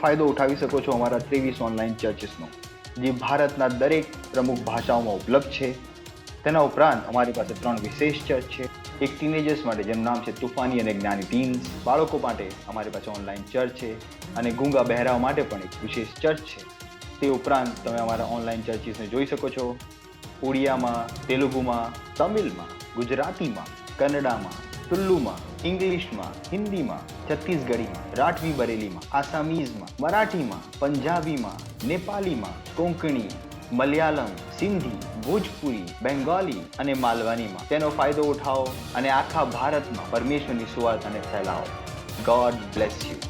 ફાયદો ઉઠાવી શકો છો અમારા 23 ઓનલાઈન ચર્ચીસનો, જે ભારતના દરેક પ્રમુખ ભાષાઓમાં ઉપલબ્ધ છે. તેના ઉપરાંત અમારી પાસે 3 વિશેષ ચર્ચ છે. એક ટીનેજર્સ માટે જેનું નામ છે તુફાની અને જ્ઞાની ટીન્સ. બાળકો માટે અમારી પાસે ઓનલાઈન ચર્ચ છે અને ગૂંગા બહેરાઓ માટે પણ એક વિશેષ ચર્ચ છે. તે ઉપરાંત તમે અમારા ઓનલાઈન ચર્ચીસને જોઈ શકો છો ઓડિયામાં, તેલુગુમાં, તમિલમાં, ગુજરાતીમાં, કન્નડામાં, તુલ્લુમાં, ઇંગ્લિશમાં, હિન્દીમાં, છત્તીસગઢીમાં, રાઠવી બરેલીમાં, આસામીઝમાં, મરાઠીમાં, પંજાબીમાં, નેપાલીમાં, કોંકણી, મલયાલમ, સિંધી, ભોજપુરી, બેંગાલી અને માલવાનીમાં. તેનો ફાયદો ઉઠાવો અને આખા ભારતમાં પરમેશ્વરની સુવાર્તાને ફેલાવો. God bless you.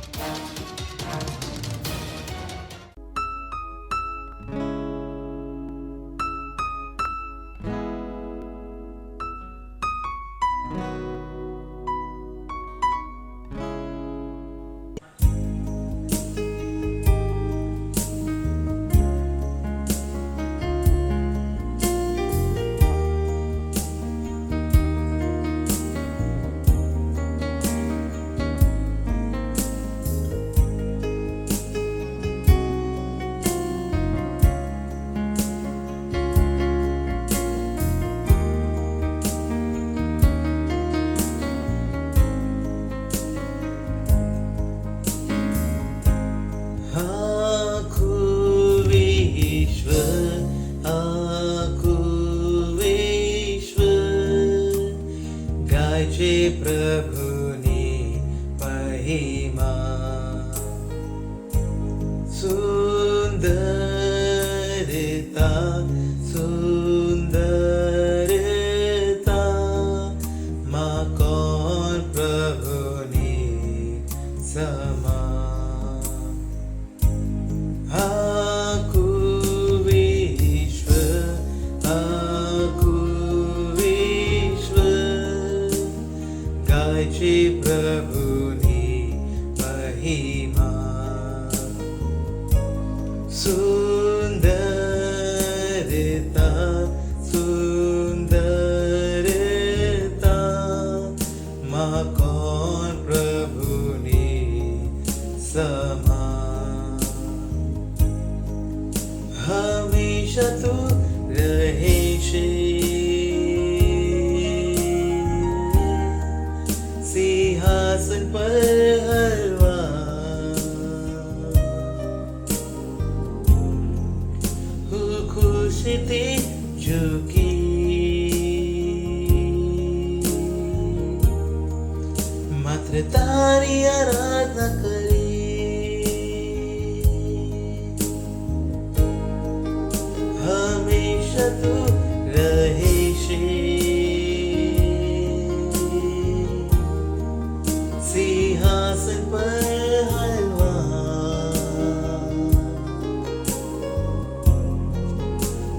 પ્રભુની મહિમા સુંદરતા સુંદરતા માં કોણ પ્રભુની સમા. આખું વિશ્વ ગાય છે પ્રભુની મહિમા સુંદરતા સુંદરતા માં કોણ પ્રભુની સમા. હંમેશા તું રહે છે સિંહાસન પર હલવા. હું ખુશીથી ઝૂકી માત્ર તારી આરાધના કરી. હંમેશા તું રહે છે સિંહાસન પર હલવા.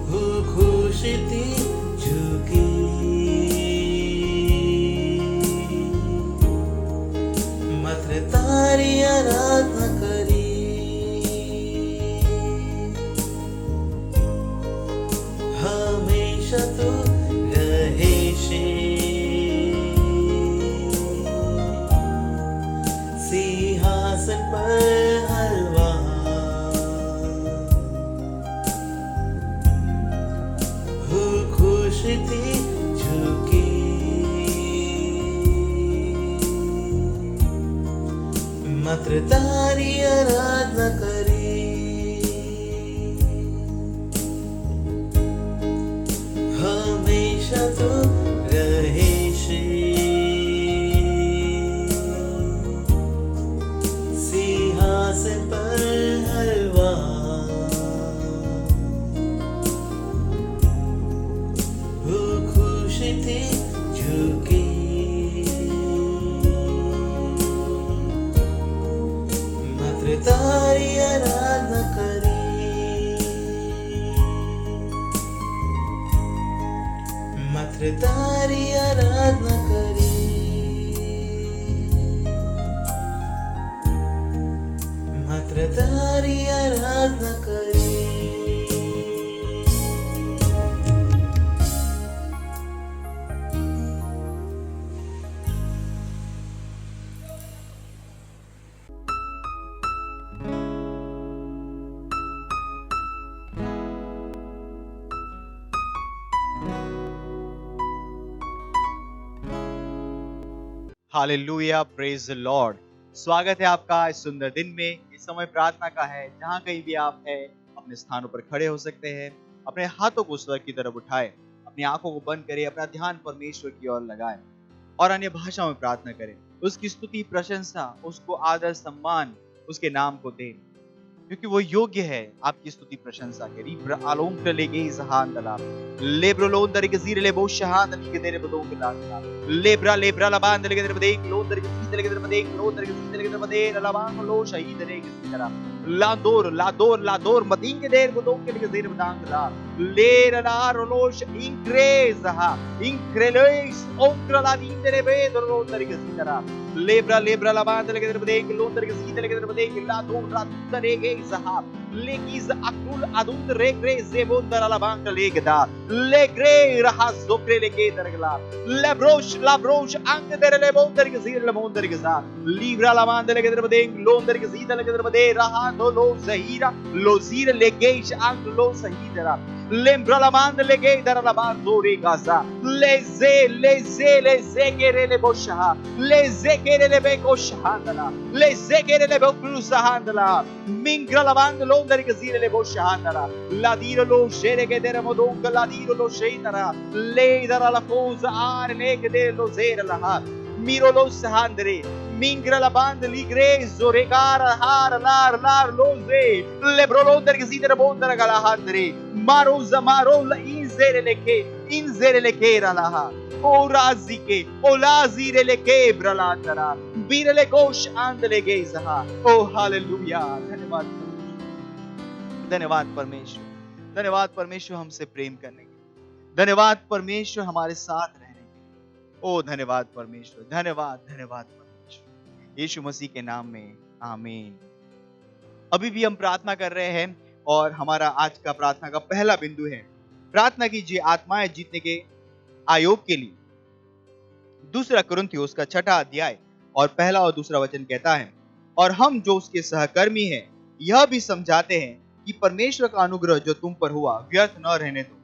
હું ખુશીથી ઝૂકી માત્ર તારી આરાધના કરી. હંમેશા તું રહે છે સિંહાસન પર હલવા. હું ખુશીથી ઝૂકી માત્ર તારી આરાધના કરી. હંમેશા તું રહે છે સિંહાસન પર હલવા. હું ખુશીથી ઝૂકી માત્ર તારી हालेलुया, प्रेज द लॉर्ड। स्वागत है आपका इस सुंदर दिन में। इस समय प्रार्थना का है, जहां कहीं भी आप है अपने स्थानों पर खड़े हो सकते हैं। अपने हाथों को स्वर्ग की तरफ उठाए, अपनी आंखों को बंद करें, अपना ध्यान परमेश्वर की ओर लगाएं और अन्य भाषाओं में प्रार्थना करें। उसकी स्तुति, प्रशंसा, उसको आदर, सम्मान, उसके नाम को दें, क्योंकि वो योग्य है आपकी स्तुति प्रशंसा के। रिब्र आलोंग लेगे जहांदला लेब्रो लोंदर के जीरे लेबो शहांदली के तेरे बदों के लांदला लेब्रा लेब्रा लबांद लेके तेरे बदेक लोंदर के सीते लेके तेरे बदेक लोंदर के सीते लेके तेरे बदेक लबांग लो शहीद रे के सीतरा लादोर मदीन के देर बदों के लेके तेरे बदांगला लेरला रोलोश इंक्रेलेस ओंक्रला दिन तेरे बेद लोंदर के सीतरा लेब्रा लबांद लेके तेरे बदेक लोंदर के सीते लेके तेरे बदेक लादोर रेगे zahab legiz akul adund regre zebondara labanka legda legre rahas zokre lege dargla labrosh angdere lebonder ke zir lebonder ke za libra lamande lege derbedeng londer ke zida lege derbede raha no lo zahira lo zir legeish ang lo sahidara lembra lamande lege darabando re gaza leze kere le bosha leze kere le bekoshandala leze kere le boklusahandala mingra lavando londere che zire le boshandala la dire lo shere che dere modonga la dire lo shendara le dara la cosa are ne che de lo zera la ha miro lo sahandre mingra la band li grezo regara har lar loze le brolonder che zidere bondara gala handre maroza marola inzere le che era la ha o razi che o lazire le quebra landara bire le gosh andele geza o hallelujah. धन्यवाद परमेश्वर, धन्यवाद परमेश्वर हमसे प्रेम करने के, धन्यवाद परमेश्वर हमारे साथ रहने के। ओ धन्यवाद परमेश्वर, धन्यवाद परमेश्वर, यीशु मसीह के नाम में आमीन। अभी भी हम प्रार्थना कर रहे हैं और हमारा आज का प्रार्थना का पहला बिंदु है, प्रार्थना कीजिए आत्माएं जीतने के आयोग के लिए। दूसरा कुरिन्थियोस का 6वां अध्याय और पहला और दूसरा वचन कहता है, और हम जो उसके सहकर्मी हैं यह भी समझाते हैं कि परमेश्वर का अनुग्रह जो तुम पर हुआ व्यर्थ न रहने दो,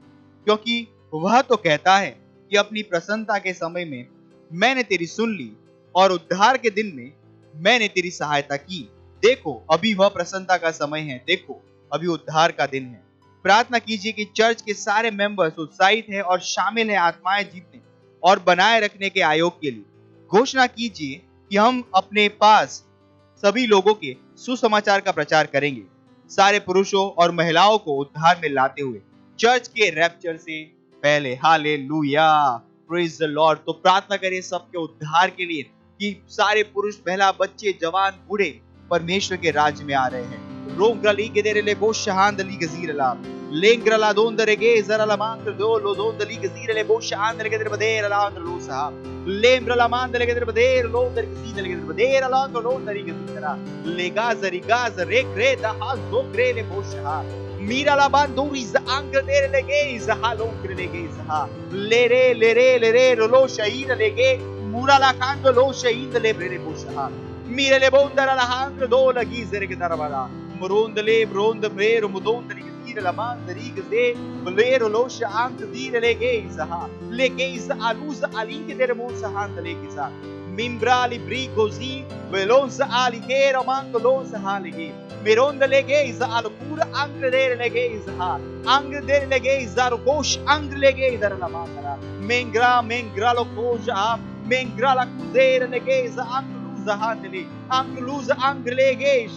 क्योंकि वह तो कहता है कि अपनी प्रसन्नता के समय में मैंने तेरी सुन ली और उद्धार के दिन में मैंने तेरी सहायता की। देखो अभी वह प्रसन्नता का समय है, देखो अभी उद्धार का दिन है। प्रार्थना कीजिए कि चर्च के सारे मेंबर्स उत्साहित हैं और शामिल हैं आत्माएं जीतने और बनाए रखने के आयोग के लिए। घोषणा कीजिए कि हम अपने पास सभी लोगों के सुसमाचार का प्रचार करेंगे, सारे पुरुषों और महिलाओं को उद्धार में लाते हुए चर्च के रैप्चर से पहले। Hallelujah, praise the Lord. तो प्रार्थना करें सबके उद्धार के लिए कि सारे पुरुष, महिला, बच्चे, जवान, बूढ़े परमेश्वर के राज्य में आ रहे हैं। रोम ग्रली के देरे ले बो शहांद ली गजीर ला लेंग्र ला दोंदरे गे जरा ला मांग दो लो दोंदली गजीर ले बो शहांद ले के देरे बदेर ला अंदर लो सा लेम्र ला मांद ले के देरे बदेर लो दर गजीर ले के देरे बदेर ला अंदर लो दरी गजीरा लेगा जरिगा जरे क्रे दा हा जो क्रे ले बो शहा मीरा ला बांदूरी ज अंग देरे ले गे ज हा लो क्रे ले गे ज हा ले रे लो शहीद ले गे मूरा ला कांद लो शहीद ले ब्रे बो शहा मीरे ले बोंदरा ला हांग दो लगी जरे के दरबारा Morondele bronde vero modondri dire la mandri gze vero lo shant dire le geiza le geiza aluza alinke der monsa hand le geiza mimbrali brigozi velonza ali kera manto lo sa haligi mirondele geiza al pura angre der le geiza angre der le geiza rosh angre le geiza la mandra mengra lo koja mengra la kudere le geiza Zahandeli, Angluza Anglegesh,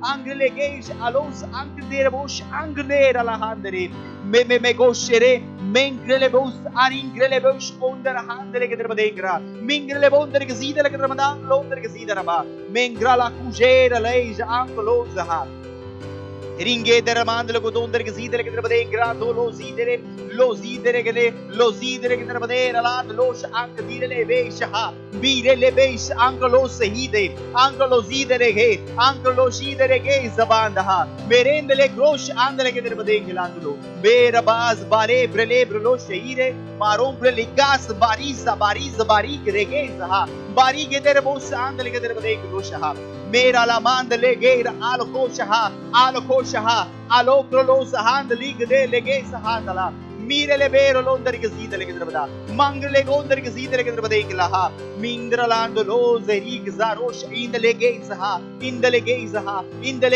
Anglegesh, Alos Anglerebos, Anglera la Handeli, me goshere, Mengrelebos, Aringrelebos, under Handele Gedrebadegra, Mingrelebonder Gazida like Ramadan, Londer Gazidaraba, Mengra la Cugera, Leja, Angloza. Ringe der mandle को दोंदर के सीधे के तरफ देख रहा तो लो सीधे के तरफ दे रला लोश अंक दीरे ले बेशहा बीरे ले बेश अंक लो सही दे अंक लो सीधे गे जबान दहा मेरे इंदले ग्रोश अंदले के तरफ देख लांदलो बेरबाज बारे ब्रले ब्रलो शहीरे मारों ब्रलिकास बारी करेगे जहा बारी के तेरे बोस अंदले के तरफ देख लो शहा मेरा ला मांद ले गेर आलो कोशहा आलो क्रोलो सहांद लीग दे ले गे सहांदला Mirele vero londere che si delle che trebada. Mangrele gondere che si delle che trebada inglaha. Mindralando lose rigza rosh indele geiza. Indele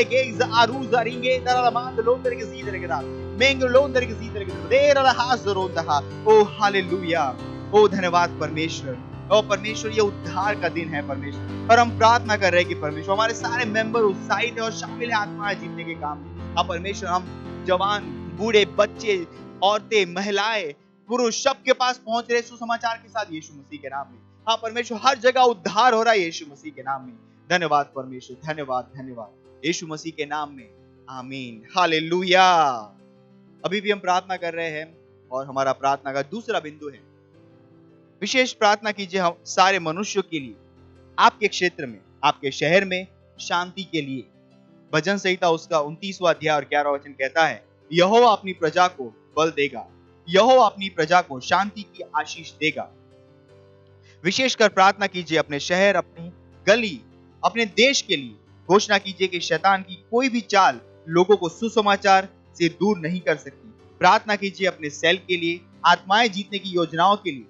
geiza aruza ringe dalla mand londere che si delle che da. Mengro londere che si delle che trebada. Era la hazronda. Oh hallelujah. ओ धन्यवाद परमेश्वर। ओ परमेश्वर ये उद्धार का दिन है परमेश्वर, और हम प्रार्थना कर रहे हैं कि परमेश्वर हमारे सारे मेंबर उत्साहित है और शामिल है आत्माएं जीतने के काम में। हाँ परमेश्वर, हम जवान, बूढ़े, बच्चे, औरतें, महिलाएं, पुरुष सबके पास पहुंच रहे सुसमाचार के साथ यीशु मसीह के नाम में। हाँ परमेश्वर, हर जगह उद्धार हो रहा है यीशु मसीह के नाम में। धन्यवाद परमेश्वर, धन्यवाद धन्यवाद यीशु मसीह के नाम में, आमीन, हालेलुया। अभी भी हम प्रार्थना कर रहे हैं और हमारा प्रार्थना का दूसरा बिंदु है, विशेष प्रार्थना कीजिए हम सारे मनुष्यों के लिए, आपके क्षेत्र में, आपके शहर में शांति के लिए। भजन संहिता उसका 29वां अध्याय और 11वां वचन कहता है, यहोवा अपनी प्रजा को बल देगा, यहोवा अपनी प्रजा को शांति की आशीष देगा। विशेषकर प्रार्थना कीजिए अपने शहर, अपनी गली, अपने देश के लिए। घोषणा कीजिए कि शैतान की कोई भी चाल लोगों को सुसमाचार से दूर नहीं कर सकती। प्रार्थना कीजिए अपने सेल के लिए, आत्माएं जीतने की योजनाओं के लिए।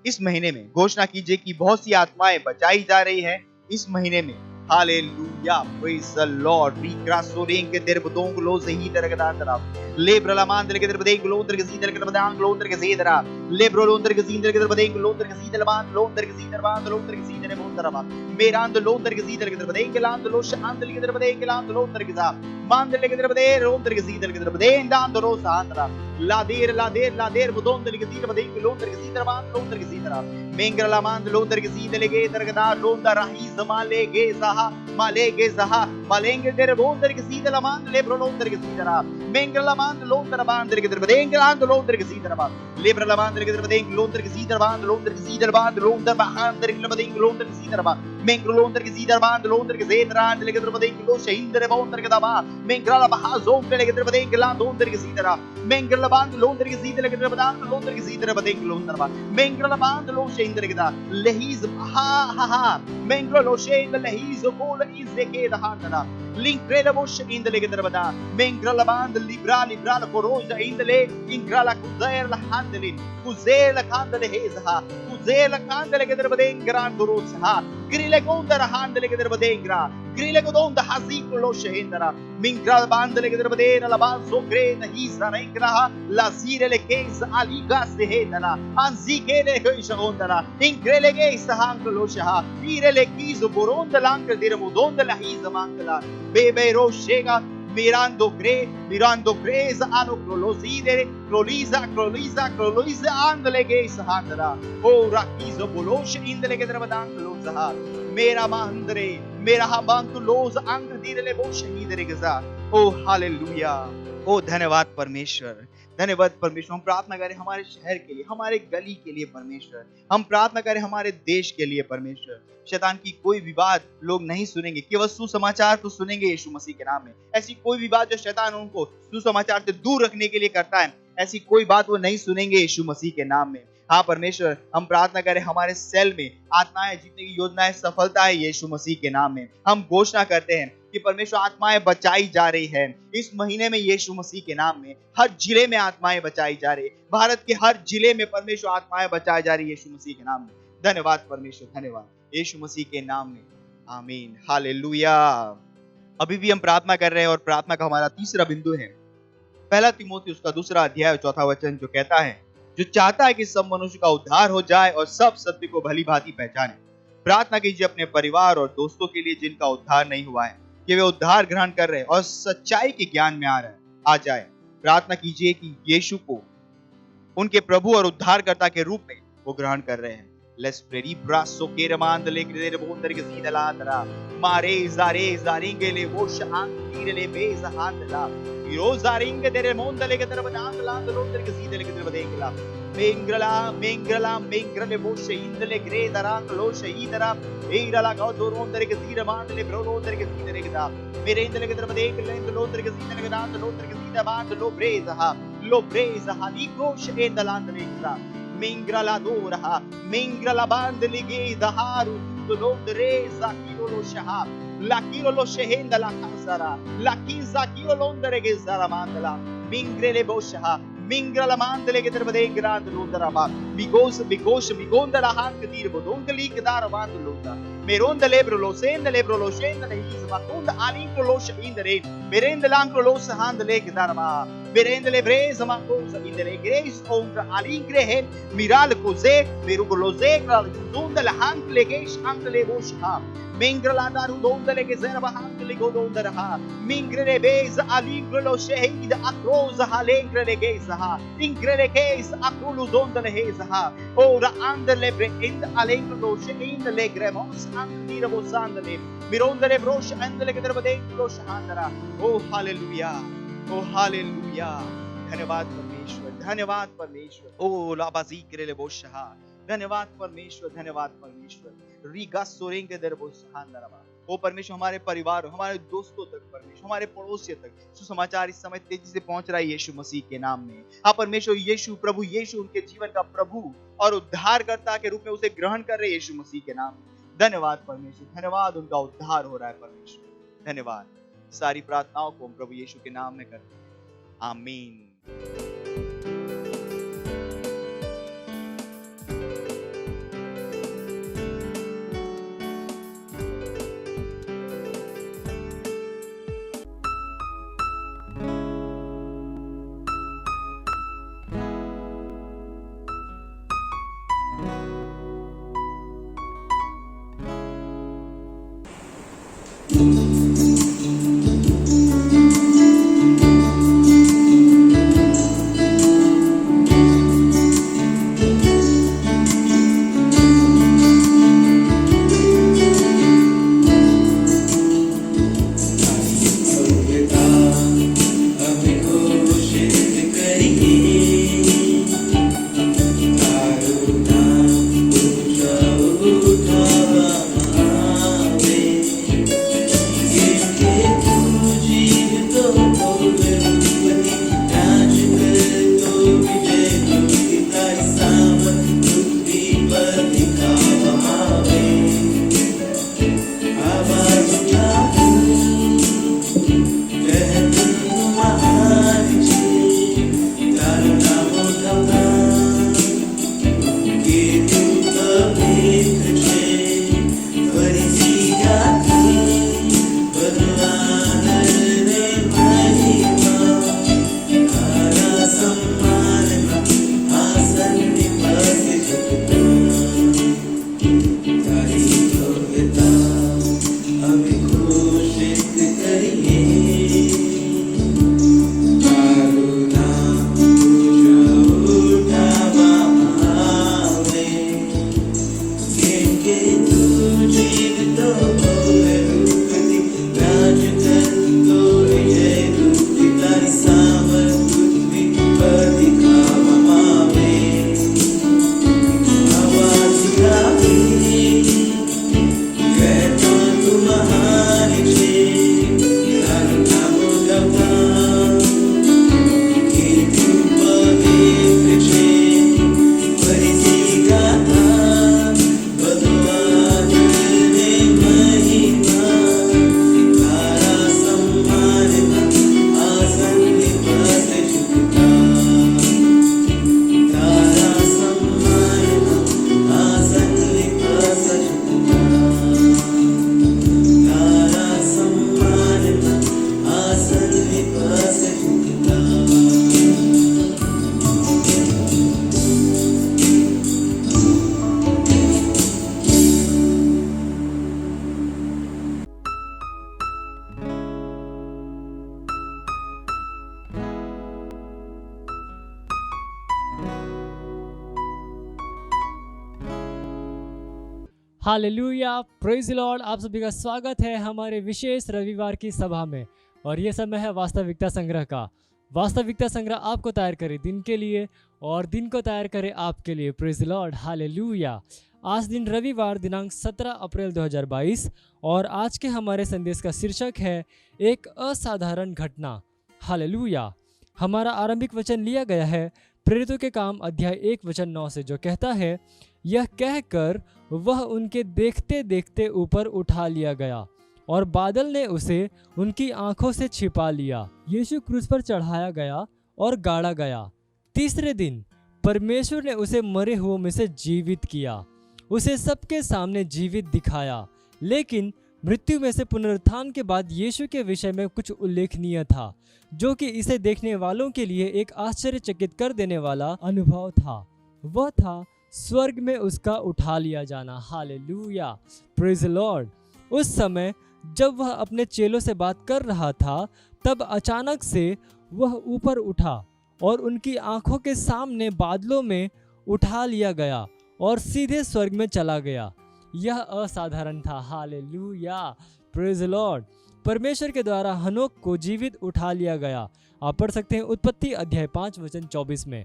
इस महीने में घोषणा कीजिए कि बहुत सी आत्माएं बचाई जा रही हैं इस महीने में। Hallelujah, praise the Lord. रिक्रासोरें के देरबदोंग लो सही तरह का तरफ लेब्रलामान दर के देरबदेंग लो दर के सी दर के बदांग लो दर के सी दरा लेब्रो दर के सी दर के देरबदेंग लो दर के सी दरबान लो दर के सी दरबान लो दर के सी दर बोल दरबा मेरांद लो दर के सी दर के देरबदेंग लांद लो शांत के देरबदेंग लांद लो दर के सा मान दर के देरबदे रो दर के सी दर के देरबदेंग दांद रो सांतरा लादेर बुदों दर के सी दरबदेंग लो दर के सी दरबान लो दर के सी दरा मेंगरला मान लो दर के सी दर के दर के दा लो दर राही जमाले गे सहा मालेगे सहा मालेंगे दर बोल दर के सी दर मान लेब्रो लो दर के सी दरा मेंगरला मान लो दर बांद दर के देरबदेंग लांद लो दर के सी दरबा लेब्रला मान दर के देरबदेंग लो दर के सी दर बांद लो दर के सी दर बांद लो दर बांद दर के देरबदेंग लो दर के सी दरबा मेंगरो लो दर के सी दर बांद लो दर के जेदरा दर के देरबदेंग लो शहीद दर बोल दर के दबा मेंगरला बहा जोम दर के देरबदेंग लांद लो दर के सी दरा मेंगरला बांद लो दर के सी दर के देरबदांग लो दर के सी दर बदेंग लो दरबा मेंगरला बांद लो शहीद दर के दा लहीज हा मेंगरो लो शहीद लहीज कोल इज के दहाना l'incredible in the leg der bada mengra la band libra coroja in the leg ingra la kuzer la handelin kuzer la kandele heza kuzer la kandele der bada ingran durusha grile gonda la handele der bada ingra grile gonda hazik lo shehendra mengra la band le der bada la band so greta hisa na ingra la zire le kes ali gas de hedana anzi ke le shondra ingrele ke sahang lo shaha ire le kizo boronda lank der modonda la hisa mangla bebe roshega mirando greza ano cloliza andele geisa handra ora kizo bolosh indele ke drabadang loza mera mandre mera habantu loz ang direle bo shahidere geza O hallelujah. ओ धन्यवाद परमेश्वर, धन्यवाद परमेश्वर। हम प्रार्थना करें हमारे शहर के लिए, हमारे गली के लिए परमेश्वर। हम प्रार्थना करें हमारे देश के लिए परमेश्वर। शैतान की कोई भी बात लोग नहीं सुनेंगे, केवल सुसमाचार तो सुनेंगे यीशु मसीह के नाम में। ऐसी कोई भी बात जो शैतान उनको सुसमाचार से दूर रखने के लिए करता है, ऐसी कोई बात वो नहीं सुनेंगे यीशु मसीह के नाम में। हाँ परमेश्वर, हम प्रार्थना करें हमारे सेल में आत्माएं जीतने की योजनाएं सफलता है यीशु मसीह के नाम में। हम घोषणा करते हैं कि परमेश्वर आत्माएं बचाई जा रही है इस महीने में यीशु मसीह के नाम में। हर जिले में आत्माएं बचाई जा रही है, भारत के हर जिले में परमेश्वर आत्माएं बचाई जा रही है यीशु मसीह के नाम में। धन्यवाद परमेश्वर, धन्यवाद यीशु मसीह के नाम में, आमीन, हालेलुया। अभी भी हम प्रार्थना कर रहे हैं और प्रार्थना का हमारा तीसरा बिंदु है पहला तिमोथी उसका 2 अध्याय 4 वचन, जो कहता है, जो चाहता है कि सब मनुष्य का उद्धार हो जाए और सब सत्य को भली भांति पहचाने। प्रार्थना कीजिए अपने परिवार और दोस्तों के लिए जिनका उद्धार नहीं हुआ है, कि वे उद्धार ग्रहण कर रहे हैं और सच्चाई के ज्ञान में आ जाए। प्रार्थना कीजिए कि यीशु को उनके प्रभु और उद्धारकर्ता के रूप में वो ग्रहण कर रहे हैं। Let's pray. Brasso che ramanda le credere bonder che si dall'altra. Mare zaringe le voce anche le besa handla. Rosa ringe delle monde le che trabando l'onder che si delle che trabadengla. Mengrala le voce indele greda rang lo shahidara. Eira la godo ronder che si ramanda le brolonder che si delle che da. Merendele che trabadengla l'onder che si delle che da l'onder che si da band lo presa ha di croce e dall'andre che Mengrala dora, mengrala bandeli geza haru, dolondreza kilo lo shahab, la kilo lo shehenda la kasara, la kinza kilo londere gezara mandala, mengrele bosha, Mingra mandele che derde grande londra ba. Migonda la hank dir bodonda lik dar bandluta. Meronda lebro lo sende lebro lo scende le is maconda alincro lo indere. Merende l'ancro lo hand leg darma. Merende le breza ma cosa indere grace ontra alincre he miral cose merugo lo zegra donda la hank legesh hank le bosha. Mingra la daru donda le gezerba hank le godonda ha. Mingre le bez alincro lo shehid acrosa halencre le geza ha. Ingre le case acrolo donda le heza ha. Ora under le bre ind alincro lo shehind le gremos andire bosandale. Mirondale brosh andale के तरफ देख लो शहानरा. Oh hallelujah. Oh hallelujah. धन्यवाद परमेश्वर, धन्यवाद परमेश्वर. Oh लाबाजी करे ले बोशहा. धन्यवाद परमेश्वर, धन्यवाद परमेश्वर. रीगा सोरेंगे दर बोशहानरा. ओ परमेश्वर हमारे परिवार, हमारे दोस्तों तक परमेश्वर, हमारे पड़ोसियों तक सुसमाचार इस समय तेजी से पहुंच रहा है यीशु मसीह के नाम में. हाँ परमेश्वर यीशु प्रभु यीशु उनके जीवन का प्रभु और उद्धारकर्ता के रूप में उसे ग्रहण कर रहे यीशु मसीह के नाम में. धन्यवाद परमेश्वर, धन्यवाद उनका उद्धार हो रहा है परमेश्वर. धन्यवाद. सारी प्रार्थनाओं को हम प्रभु यीशु के नाम में करते हैं. आमीन. Hallelujah, praise the Lord. आप सभी का स्वागत है हमारे विशेष रविवार की सभा में। और ये समय है वास्तविकता संग्रह का। वास्तविकता संग्रह आपको तैयार करे दिन के लिए और दिन को तैयार करे आपके लिए। Praise the Lord, hallelujah. आज दिन रविवार दिनांक 17 अप्रैल 2022 और आज के हमारे संदेश का शीर्षक है एक असाधारण घटना। हालेलुया। हमारा आरंभिक वचन लिया गया है प्रेरितों के काम अध्याय 1 वचन 9 से, जो कहता है, यह कहकर वह उनके देखते देखते ऊपर उठा लिया गया और बादल ने उसे उनकी आंखों से छिपा लिया। यीशु क्रूस पर चढ़ाया गया और गाड़ा गया। तीसरे दिन परमेश्वर ने उसे मरे हुओं में से जीवित किया, उसे सबके सामने जीवित दिखाया। लेकिन मृत्यु में से पुनरुत्थान के बाद यीशु के विषय में कुछ उल्लेखनीय था, जो कि इसे देखने वालों के लिए एक आश्चर्यचकित कर देने वाला अनुभव था। वह था स्वर्ग में उसका उठा लिया जाना। Hallelujah, praise the Lord. उस समय जब वह अपने चेलों से बात कर रहा था, तब अचानक से वह ऊपर उठा और उनकी आंखों के सामने बादलों में उठा लिया गया और सीधे स्वर्ग में चला गया। यह असाधारण था। Hallelujah, praise the Lord. परमेश्वर के द्वारा हनोक को जीवित उठा लिया गया। आप पढ़ सकते हैं उत्पत्ति अध्याय 5 वचन 24 में।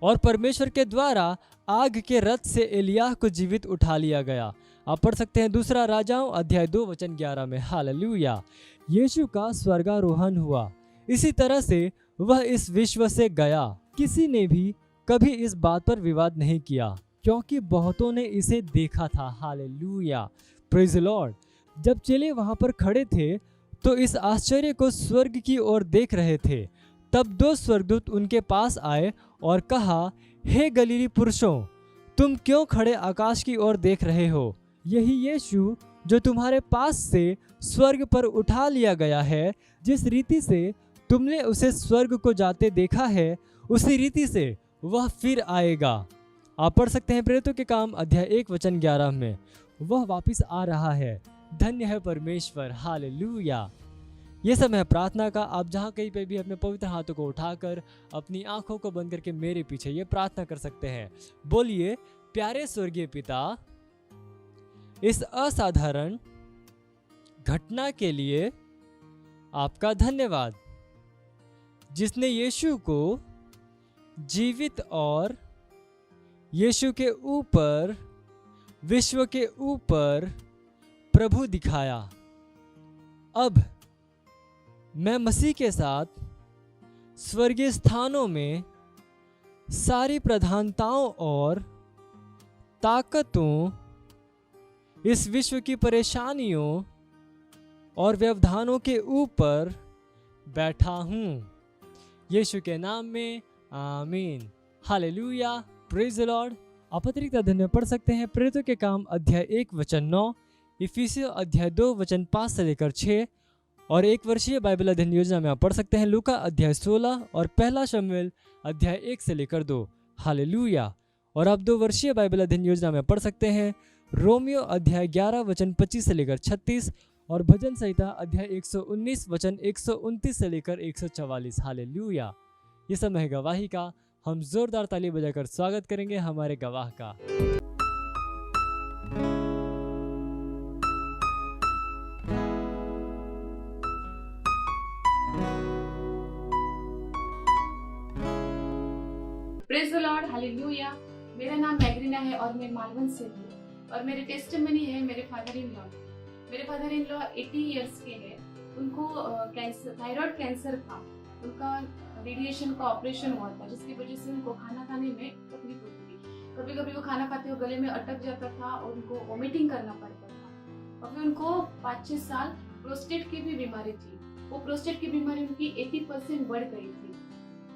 और परमेश्वर के द्वारा आग के रथ से एलियाह को जीवित उठा लिया गया। आप पढ़ सकते हैं दूसरा राजाओं अध्याय 2 वचन 11 में। हालेलुया। यीशु का स्वर्गारोहण हुआ। इसी तरह से वह इस विश्व से गया। किसी ने भी कभी इस बात पर विवाद नहीं किया, क्योंकि बहुतों ने इसे देखा था। Hallelujah, praise the Lord. जब चेले वहां पर खड़े थे तो इस आश्चर्य को स्वर्ग की ओर देख रहे थे। तब 2 स्वर्गदूत उनके पास आए और कहा, हे गलीली पुरुषों, तुम क्यों खड़े आकाश की ओर देख रहे हो? यही यीशु जो तुम्हारे पास से स्वर्ग पर उठा लिया गया है, जिस रीति से तुमने उसे स्वर्ग को जाते देखा है, उसी रीति से वह फिर आएगा। आप पढ़ सकते हैं प्रेरितों के काम अध्याय 1 वचन 11 में। वह वापिस आ रहा है। धन्य है परमेश्वर। हालेलुया। ये समय है प्रार्थना का। आप जहाँ कहीं पे भी अपने पवित्र हाथों को उठाकर अपनी आंखों को बंद करके मेरे पीछे ये प्रार्थना कर सकते हैं। बोलिए, प्यारे स्वर्गीय पिता, इस असाधारण घटना के लिए आपका धन्यवाद, जिसने यीशु को जीवित और यीशु के ऊपर, विश्व के ऊपर प्रभु दिखाया। अब मैं मसीह के साथ स्वर्गीय स्थानों में सारी प्रधानताओं और ताकतों, इस विश्व की परेशानियों और व्यवधानों के ऊपर बैठा हूँ। यीशु के नाम में आमीन। Hallelujah, praise the Lord. आप अतिरिक्त अध्ययन में पढ़ सकते हैं प्रेरितों के काम अध्याय 1 वचन 9, इफिसियों अध्याय 2 वचन 5 से लेकर 6 और 1 वर्षीय बाइबल अध्ययन योजना में आप पढ़ सकते हैं लूका अध्याय 16 और पहला शमूएल अध्याय 1 से लेकर 2। हालेलुया। और आप 2 वर्षीय बाइबल अध्ययन योजना में पढ़ सकते हैं रोमियो अध्याय 11 वचन 25 से लेकर 36 और भजन संहिता अध्याय 119 वचन 129 से लेकर 144। हालेलुया। ये समय है गवाही का। हम जोरदार ताली बजाकर स्वागत करेंगे हमारे गवाह का। Praise the Lord, hallelujah. मेरा नाम मैग्रीना है और मैं मालवन से हूँ और मेरे टेस्टिमनी है मेरे फादर इन लॉ। मेरे फादर इन लॉ 80 इयर्स के हैं। उनको कैंसर, थायराइड कैंसर था। उनका रेडिएशन का ऑपरेशन हुआ था, जिसकी वजह से उनको खाना खाने में तकलीफ होती थी। कभी कभी वो खाना खाते हुए गले में अटक जाता था और उनको वोमिटिंग करना पड़ता था। और फिर उनको 5-6 साल प्रोस्टेट की भी बीमारी थी। वो प्रोस्टेट की बीमारी उनकी 80% बढ़ गई थी।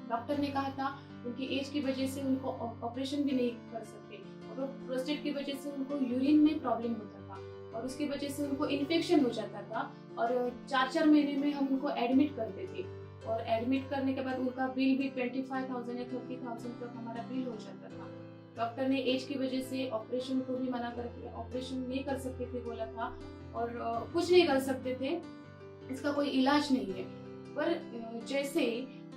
डॉक्टर ने कहा था उनकी एज की वजह से उनको ऑपरेशन भी नहीं कर सकते और प्रोस्टेट की वजह से उनको यूरिन में प्रॉब्लम होता था और उसकी वजह से उनको इन्फेक्शन हो जाता था और 4-4 महीने में हम उनको एडमिट करते थे और एडमिट करने के बाद उनका बिल भी 25,000 या 30,000 तक हमारा बिल हो जाता था। डॉक्टर ने एज की वजह से ऑपरेशन को भी मना करके ऑपरेशन नहीं कर सकते थे बोला था और कुछ नहीं कर सकते थे, इसका कोई इलाज नहीं है। पर जैसे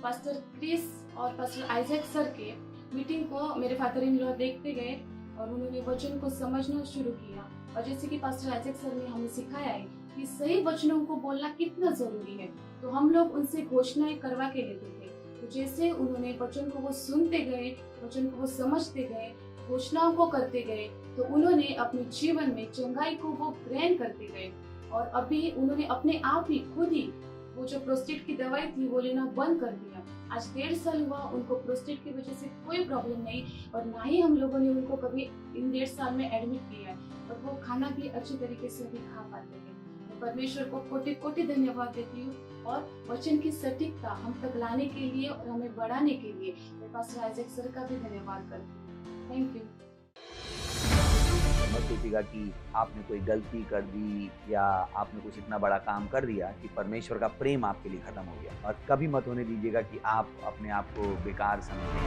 पास्टर क्रिस और पास्टर आइजैक सर के मीटिंग को मेरे फादर इन लॉ देखते गए और उन्होंने वचन को समझना शुरू किया और जैसे कि पास्टर आइजैक सर ने हमें सिखाया है कि सही वचनों को बोलना कितना जरूरी है, तो हम लोग उनसे घोषणाएं करवा के लेते थे। तो जैसे उन्होंने वचन को वो सुनते गए, वचन को वो समझते गए, घोषणाओं को करते गए, तो उन्होंने अपने जीवन में चंगाई को वो ग्रहण करते गए और अभी उन्होंने अपने आप ही खुद ही वो जो प्रोस्टेट की दवाई थी वो लेना बंद कर दिया। आज 1.5 साल हुआ उनको प्रोस्टेट की वजह से कोई प्रॉब्लम नहीं और ना ही हम लोगों ने उनको कभी इन 1.5 साल में एडमिट किया है और वो खाना भी अच्छी तरीके से अभी खा पाते हैं। परमेश्वर को कोटि कोटि धन्यवाद देती हूँ और वचन की सटीकता हम तक लाने के लिए और हमें बढ़ाने के लिए मैं पास्टर आइजैक सर का भी धन्यवाद करती हूँ। Thank you. मत सोचिएगा कि आपने कोई गलती कर दी या आपने कुछ इतना बड़ा काम कर दिया कि परमेश्वर का प्रेम आपके लिए खत्म हो गया, और कभी मत होने दीजिएगा कि आप अपने आप को बेकार समझें।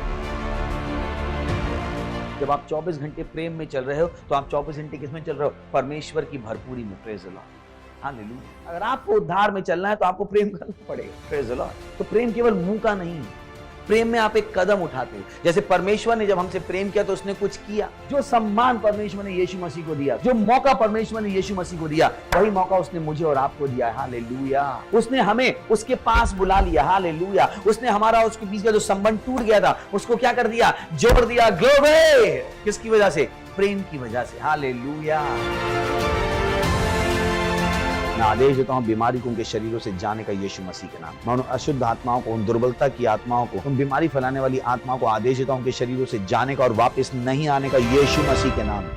जब आप 24 घंटे प्रेम में चल रहे हो तो आप 24 घंटे किस में चल रहे हो? परमेश्वर की भरपूरी में। Praise the Lord, hallelujah. अगर आपको उद्धार में चलना है तो आपको प्रेम करना पड़ेगा। Praise the Lord. तो प्रेम केवल मुंह का नहीं है, प्रेम में आप एक कदम उठाते हो। जैसे परमेश्वर ने जब हमसे प्रेम किया तो उसने कुछ किया। जो सम्मान परमेश्वर ने यीशु मसीह को दिया, जो मौका परमेश्वर ने यीशु मसीह को दिया, वही मौका उसने मुझे और आपको दिया है। हालेलुया। उसने हमें उसके पास बुला लिया। हालेलुया। उसने हमारा उसके बीच का जो संबंध टूट गया था उसको क्या कर दिया? जोड़ दिया। ग्लोरी। किसकी वजह से? प्रेम की वजह से। हालेलुया। मैं आदेश देता हूं बीमारी को उनके शरीरों से जाने का यीशु मसीह के नाम। मैं उन अशुद्ध आत्माओं को, उन दुर्बलता की आत्माओं को, उन बीमारी फैलाने वाली आत्माओं को आदेश देता हूं उनके शरीरों से जाने का और वापस नहीं आने का यीशु मसीह के नाम।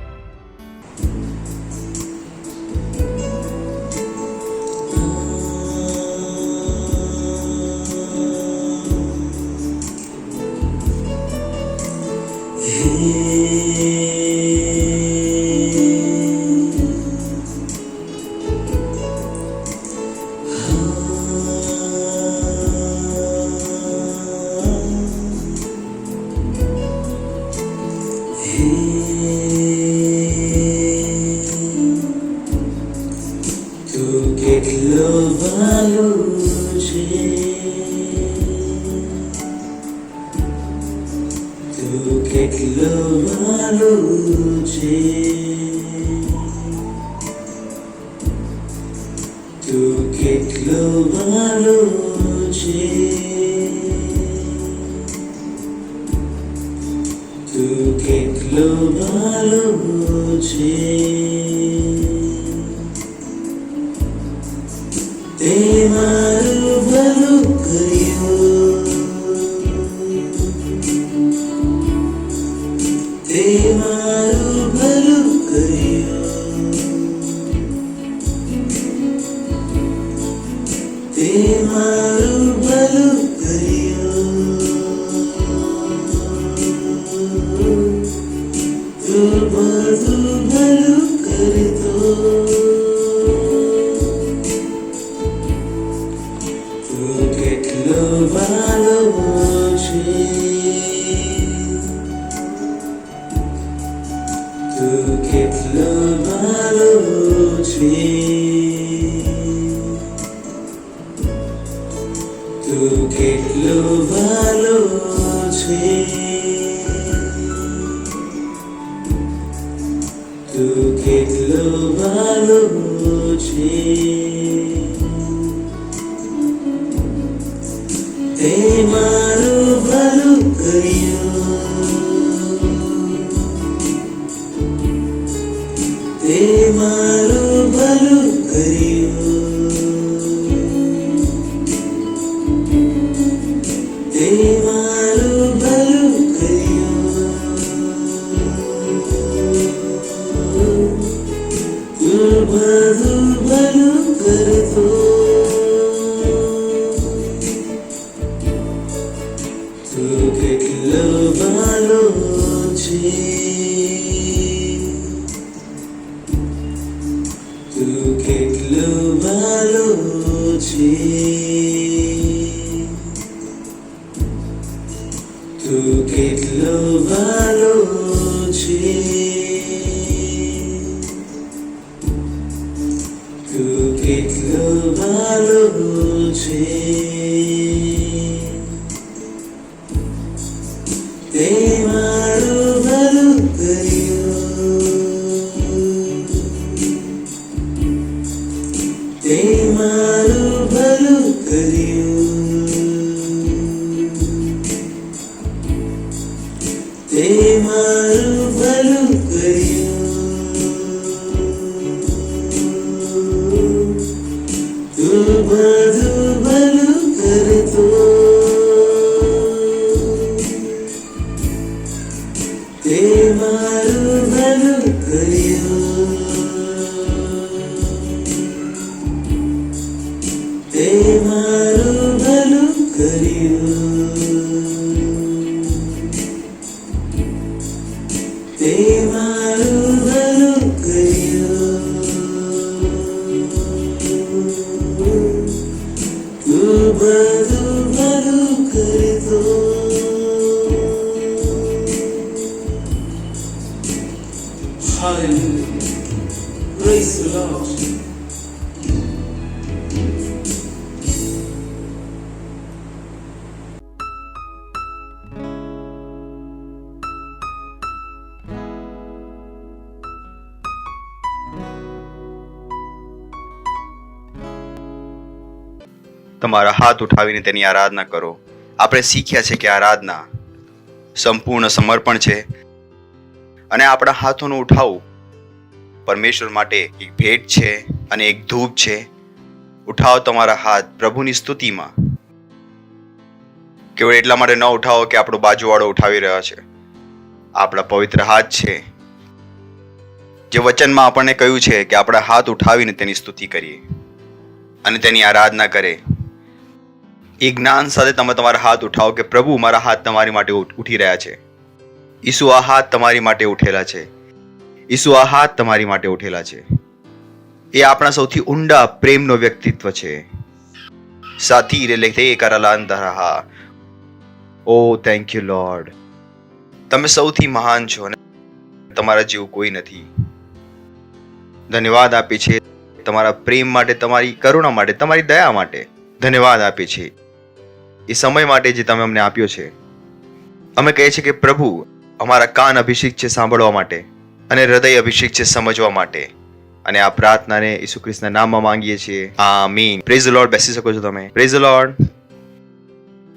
भलु Hallelujah. Praise the Lord. તમારા હાથ ઉઠાવીને તેની આરાધના કરો. આપણે શીખ્યા છે કે આરાધના સંપૂર્ણ સમર્પણ છે અને આપણા હાથોનું ઉઠાવવું પરમેશ્વર માટે એક ભેટ છે અને એક ધૂપ છે. ઉઠાવો તમારા હાથ પ્રભુની સ્તુતિમાં. કેવળ એટલા માટે ન ઉઠાવો કે આપણો બાજુવાળો ઉઠાવી રહ્યો છે. આપણા પવિત્ર હાથ છે જે વચનમાં આપણને કહ્યું છે કે આપણા હાથ ઉઠાવીને તેની સ્તુતિ કરીએ અને તેની આરાધના કરે. એ જ્ઞાન સાથે તમે તમારા હાથ ઉઠાવો કે પ્રભુ મારા હાથ તમારી માટે ઉઠી રહ્યા છે. ઈસુ આ હાથ તમારી માટે ઉઠેલા છે. ઈસુ આ હાથ તમારી માટે ઉઠેલા છે. એ આપણા સૌથી ઊંડા પ્રેમનો વ્યક્તિત્વ છે. સાથી રે લેતે કરલાંતરહા. ઓ થેન્ક યુ લોર્ડ. તમે સૌથી મહાન છો અને તમારા જેવું કોઈ નથી. ધન્યવાદ આપે છે તમારા પ્રેમ માટે, તમારી કરુણા માટે, તમારી દયા માટે. ધન્યવાદ આપે છે એ સમય માટે જે તમે અમને આપ્યો છે. અમે કહીએ છીએ કે પ્રભુ અમારા કાન અભિષેક છે સાંભળવા માટે અને હૃદય અભિષેક છે સમજવા માટે. અને આ પ્રાર્થનાને ઈસુ ખ્રિસ્તના નામમાં માંગીએ છીએ. આમીન. Praise the Lord. બેસી શકો છો તમે. Praise the lord.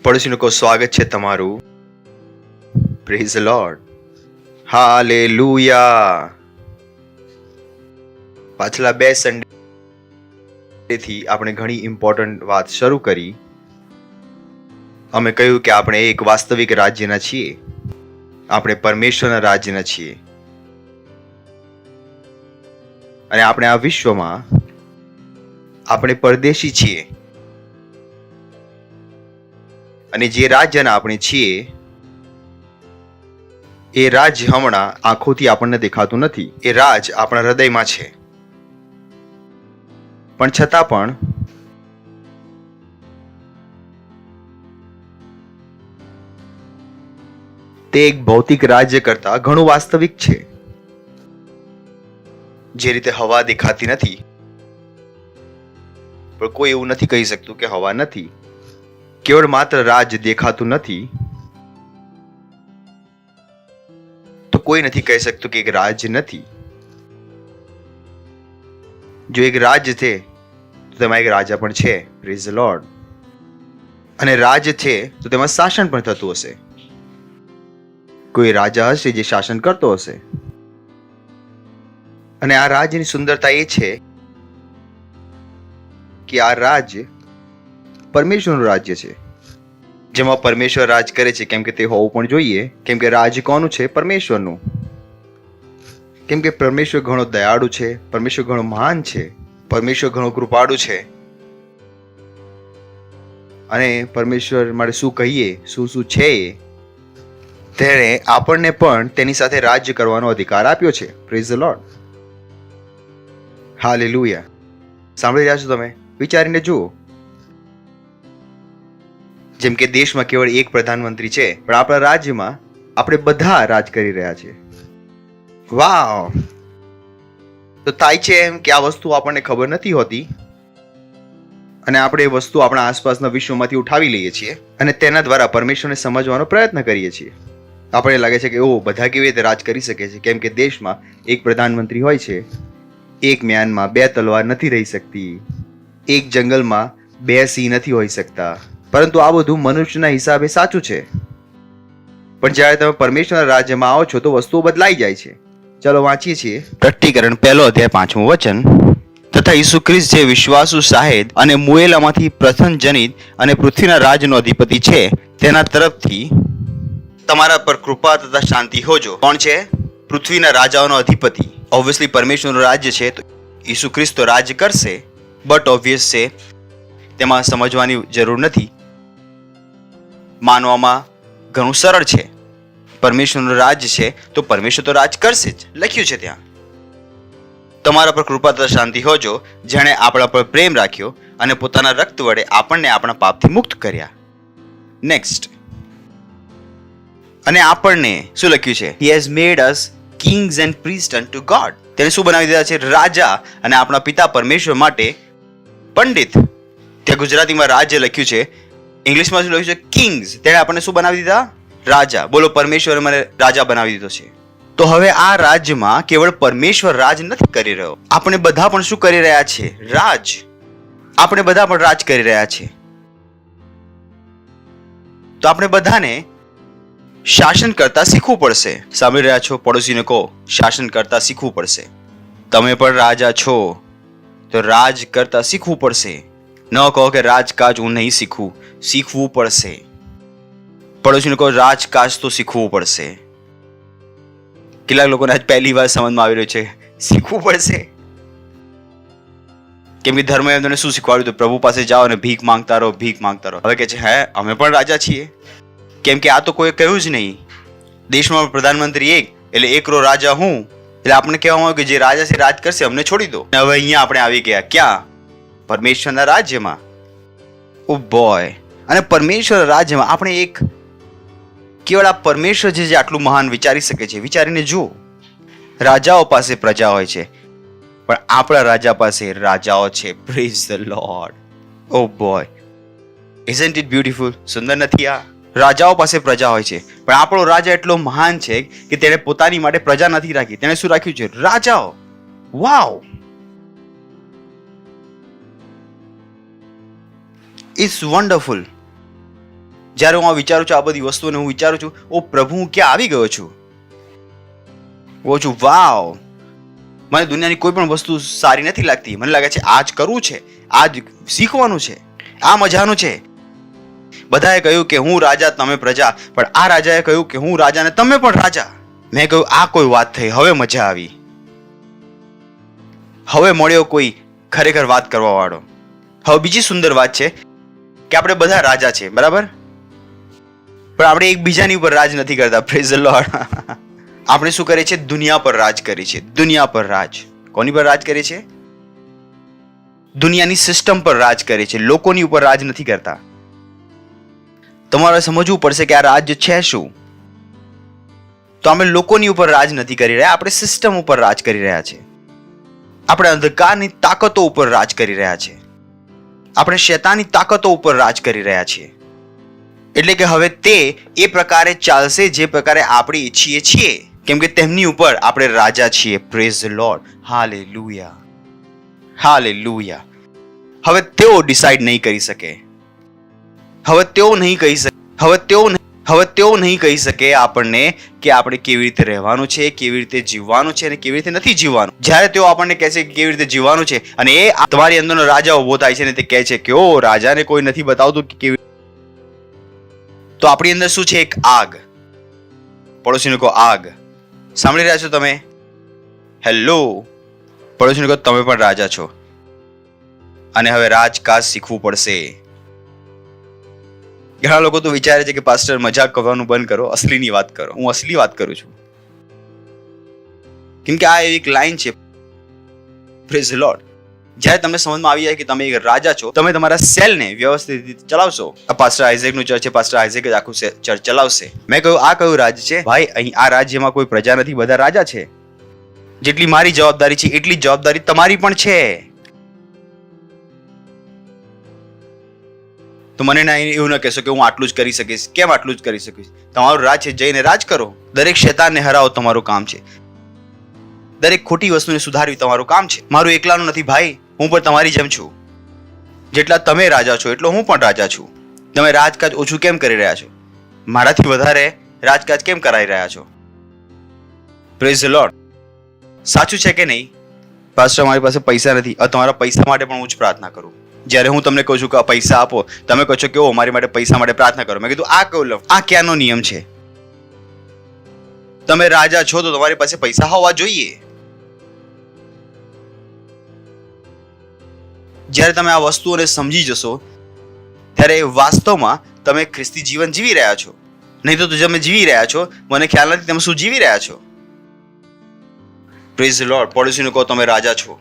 પડોશીનો કો સ્વાગત છે તમારું. Praise the Lord. હાલેલુયા. પાછલા 2 સન્ડેથી આપણે ઘણી ઇમ્પોર્ટન્ટ વાત શરૂ કરી. અમે કહ્યું કે આપણે એક વાસ્તવિક રાજ્યના છીએ. આપણે પરમેશ્વરના રાજ્યના છીએ અને આપણે આ વિશ્વમાં આપણે પરદેશી છીએ. અને જે રાજ્યના આપણે છીએ એ રાજ્ય હમણાં આંખોથી આપણને દેખાતું નથી. એ રાજ આપણા હૃદયમાં છે. પણ છતાં પણ તે એક ભૌતિક રાજ્ય કરતા ઘણું વાસ્તવિક છે. જે રીતે હવા દેખાતી નથી, પણ કોઈ એવું નથી કહી શકતું કે હવા નથી. કેવળ માત્ર રાજ દેખાતું નથી તો કોઈ નથી કહી શકતું કે એક રાજ નથી. જો એક રાજ્ય છે તો તેમાં એક રાજા પણ છે. Praise the lord. અને રાજ્ય છે તો તેમાં શાસન પણ થતું હશે. કોઈ રાજા હશે જે શાસન કરતો હશે. અને આ રાજ્યની સુંદરતા એ છે કે આ રાજ્ય પરમેશ્વરનું રાજ્ય છે, જેમાં પરમેશ્વર રાજ કરે છે. કેમ કે તે હોવું પણ જોઈએ. કેમ કે રાજ કોનું છે? પરમેશ્વરનું. કેમ કે પરમેશ્વર ઘણો દયાળુ છે, પરમેશ્વર ઘણો મહાન છે, પરમેશ્વર ઘણો કૃપાળુ છે. અને પરમેશ્વર માટે શું કહીએ, શું શું છે, તેણે આપણને પણ તેની સાથે રાજ્ય કરવાનો અધિકાર આપ્યો છે. Praise the Lord. હાલેલુયા. સાંભળી રહ્યા છો તમે? વિચારીને જુઓ. જેમ કે દેશમાં કેવળ એક પ્રધાનમંત્રી છે, પણ આપણા રાજ્યમાં આપણે બધા રાજ કરી રહ્યા છે. વાવ. તો થાય છે એમ કે આ વસ્તુ આપણને ખબર નથી હોતી અને આપણે એ વસ્તુ આપણા આસપાસના વિશ્વમાંથી ઉઠાવી લઈએ છીએ અને તેના દ્વારા પરમેશ્વરને સમજવાનો પ્રયત્ન કરીએ છીએ. આપણને લાગે છે કે ઓ બધા કેવી રીતે રાજ કરી શકે છે, કેમ કે દેશમાં એક પ્રધાનમંત્રી હોય છે, એક મ્યાનમાં 2 તલવાર નથી રહી શકતી, એક જંગલમાં 2 સિંહ નથી હોઈ શકતા. પરંતુ આ બધું મનુષ્યના હિસાબે સાચું છે. પણ જ્યારે તમે પરમેશ્વરના રાજ્યમાં આવો છો તો વસ્તુઓ બદલાઈ જાય છે. ચાલો વાંચીએ છીએ પ્રકટીકરણ 1 અધ્યાય 5મું વચન. તથા ઈસુ ખ્રિસ્ત જે વિશ્વાસુ શાહેદ અને મુએલામાંથી પ્રથમ જનિત અને પૃથ્વીના રાજનો અધિપતિ છે, તેના તરફથી તમારા પર કૃપા તથા શાંતિ હોજો. કોણ છે? પૃથ્વીના રાજાઓનો અધિપતિ. ઓબ્વિયસલી પરમેશ્વરનું રાજ્ય છે તો ઈસુ ખ્રિસ્ત તો રાજ્ય કરશે. બટ ઓબ્વિયસ છે, તેમાં સમજવાની જરૂર નથી. માનવામાં ઘણું સરળ છે. પરમેશ્વરનું રાજ્ય છે તો પરમેશ્વર તો રાજ કરશે જ. લખ્યું છે ત્યાં, તમારા પર કૃપા તથા શાંતિ હોજો, જેણે આપણા પર પ્રેમ રાખ્યો અને પોતાના રક્ત વડે આપણને આપણા પાપથી મુક્ત કર્યા. નેક્સ્ટ. અને આપણને શું લખ્યું છે? He has made us kings and priest unto God. તેને શું બનાવી દીધા છે? રાજા અને આપણા પિતા પરમેશ્વર માટે પંડિત. ત્યાં ગુજરાતીમાં રાજ્ય લખ્યું છે, ઇંગ્લિશમાં શું લખ્યું છે? કિંગ્સ. તેણે આપણને શું બનાવી દીધા? રાજા. બોલો, પરમેશ્વરે મને રાજા બનાવી દીધો છે. તો હવે આ રાજ્યમાં કેવળ પરમેશ્વર રાજ નથી કરી રહ્યો, આપણે બધા પણ શું કરી રહ્યા છે? રાજ. આપણે બધા પણ રાજ કરી રહ્યા છે. તો આપણે બધાને શાસન કરતા શીખવું પડશે. સાંભળી રહ્યા છો? પડોશીને કહો, શાસન કરતા શીખવું પડશે. તમે પણ રાજા છો તો રાજ કરતા શીખવું પડશે. ન કહો કે રાજકાજ હું નહીં શીખું, શીખવું પડશે. પડોશીને કહો, રાજકાજ તો શીખવું પડશે. કેટલાક લોકોને આજ પહેલી વાર સમજમાં આવી રહ્યું છે, શીખવું પડશે. કેમ કે ધર્મ એમ તમને શું શીખવાડ્યું હતું? પ્રભુ પાસે જાઓ અને ભીખ માંગતા રહો, ભીખ માંગતા રહો. હવે કે છે, હે અમે પણ રાજા છીએ? કેમ કે આ તો કોઈ કહ્યું જ નહીં. દેશમાં પ્રધાનમંત્રી એક, એટલે એકરો રાજા હું. એટલે આપણે કહેવામાં આવ્યું કે જે રાજા છે રાજ કરશે, અમને છોડી દો. હવે અહીંયા આપણે આવી ગયા ક્યાં? પરમેશ્વરના રાજ્યમાં. ઓ બોય. અને પરમેશ્વર રાજ્યમાં આપણે એક કેવળ આ પરમેશ્વર જે આટલું મહાન વિચારી શકે છે, વિચારીને જુઓ. રાજાઓ પાસે પ્રજા હોય છે, પણ આપણા રાજા પાસે રાજાઓ છે. Praise the Lord. Oh boy, isn't it beautiful? સુંદર નથી આ? રાજાઓ પાસે પ્રજા હોય છે, પણ આપણો રાજા એટલો મહાન છે કે તેણે પોતાની માટે પ્રજા નથી રાખી. તેણે શું રાખ્યું છે? રાજાઓ. વાવ, ઇટ્સ વન્ડરફુલ. જ્યારે હું આ વિચારું છું, આ બધી વસ્તુઓને હું વિચારું છું, ઓ પ્રભુ, હું ક્યાં આવી ગયો છું? વાવ, મને દુનિયાની કોઈ પણ વસ્તુ સારી નથી લાગતી. મને લાગે છે આજ કરવું છે, આજ શીખવાનું છે, આ મજાનું છે. બધાએ કહ્યું કે હું રાજા, તમે પ્રજા, પણ આ રાજાએ કહ્યું કે હું રાજા ને તમે પણ રાજા. મેં કહ્યું આ કોઈ વાત થઈ? હવે મજા આવી. હવે મળ્યો કોઈ ખરેખર વાત કરવા વાળો. હવે બીજી સુંદર વાત છે કે આપણે બધા રાજા છે, બરાબર? પણ આપણે એકબીજાની ઉપર રાજ નથી કરતા. Praise the lord. આપણે શું કરીએ છીએ? દુનિયા પર રાજ કરીએ છીએ. દુનિયા પર રાજ. કોની પર રાજ કરીએ છીએ? દુનિયાની સિસ્ટમ પર રાજ કરીએ છીએ. લોકોની ઉપર રાજ નથી કરતા. તમારે સમજવું પડશે કે આ રાજ્ય છે શું. તો અમે લોકોની ઉપર રાજ નથી કરી રહ્યા, આપણે સિસ્ટમ ઉપર રાજ કરી રહ્યા છે. આપણે અંધકારની તાકાતો ઉપર રાજ કરી રહ્યા છે. આપણે શૈતાનની તાકાતો ઉપર રાજ કરી રહ્યા છીએ. એટલે કે હવે તે એ પ્રકારે ચાલશે જે પ્રકારે આપણે ઈચ્છીએ છીએ, કેમ કે તેમની ઉપર આપણે રાજા છીએ. Praise the Lord. Hallelujah, hallelujah. હવે તેઓ ડિસાઈડ નહીં કરી શકે. હવે તેઓ નહીં કહી શકે આપણને કે આપણે કેવી રીતે રહેવાનું છે, કેવી રીતે જીવવાનું છે અને કેવી રીતે નથી જીવવાનું. જ્યારે તેઓ આપણને કહેશે કે કેવી રીતે જીવવાનું છે, અને એ તમારી અંદરનો રાજા ઉભો થાય છે ને તે કહે છે કે ઓ રાજાને કોઈ નથી બતાવતું કે કેવી. તો આપણી અંદર શું છે? એક આગ. પડોશીને કહો આગ. સાંભળી રહ્યા છો તમે? હેલો. પડોશીને કહો તમે પણ રાજા છો, અને હવે રાજકાજ શીખવું પડશે. ઘણા લોકો તો વિચારે છે કે પાસ્ટર મજાક કરવાનું બંધ કરો, અસલીની વાત કરો. હું અસલી વાત કરું છું, કેમ કે આ એક લાઈન છે. Praise the lord. જ્યારે તમને સમજમાં આવી જાય કે તમે એક રાજા છો, તમે તમારા સેલને વ્યવસ્થિત રીતે ચલાવશો. આ પાસ્ટર આઇઝેકનું ચર્ચ છે, પાસ્ટર આઇઝેક જ આખું ચર્ચ ચલાવશે. મેં કહ્યું આ કયું રાજ્ય છે? ભાઈ, અહીં આ રાજ્યમાં કોઈ પ્રજા નથી, બધા રાજા છે. જેટલી મારી જવાબદારી છે એટલી જ જવાબદારી તમારી પણ છે. તો મને ના એવું ન કહેશો કે હું આટલું જ કરી શકીશ. કેમ આટલું જ કરી શકીશ? તમારું રાજ છે, જઈને રાજ કરો. દરેક શૈતાનને હરાવો તમારું કામ છે. દરેક ખોટી વસ્તુને સુધારવી તમારું કામ છે. મારું એકલાનું નથી ભાઈ, હું પણ તમારી જેમ છું. જેટલા તમે રાજા છો એટલો હું પણ રાજા છું. તમે રાજકાજ ઓછું કેમ કરી રહ્યા છો? મારાથી વધારે રાજકાજ કેમ કરાવી રહ્યા છો? Praise the lord. સાચું છે કે નહીં? પાસ્ટર મારી પાસે પૈસા નથી. તમારા પૈસા માટે પણ હું જ પ્રાર્થના કરું. જ્યારે હું તમને કહું છું કે પૈસા આપો, તમે કહો છો કે ઓ મારી માટે પૈસા માટે પ્રાર્થના કરો. મેં કીધું આ કયું લવ? આ ક્યાંનો નિયમ છે? તમે રાજા છો તો તમારી પાસે પૈસા હોવા જોઈએ. જ્યારે તમે આ વસ્તુઓને સમજી જશો ત્યારે વાસ્તવમાં તમે ખ્રિસ્તી જીવન જીવી રહ્યા છો. નહીં તો તમે જીવી રહ્યા છો, મને ખ્યાલ નથી તમે શું જીવી રહ્યા છો. Praise the lord. પડોશીને કહો તમે રાજા છો.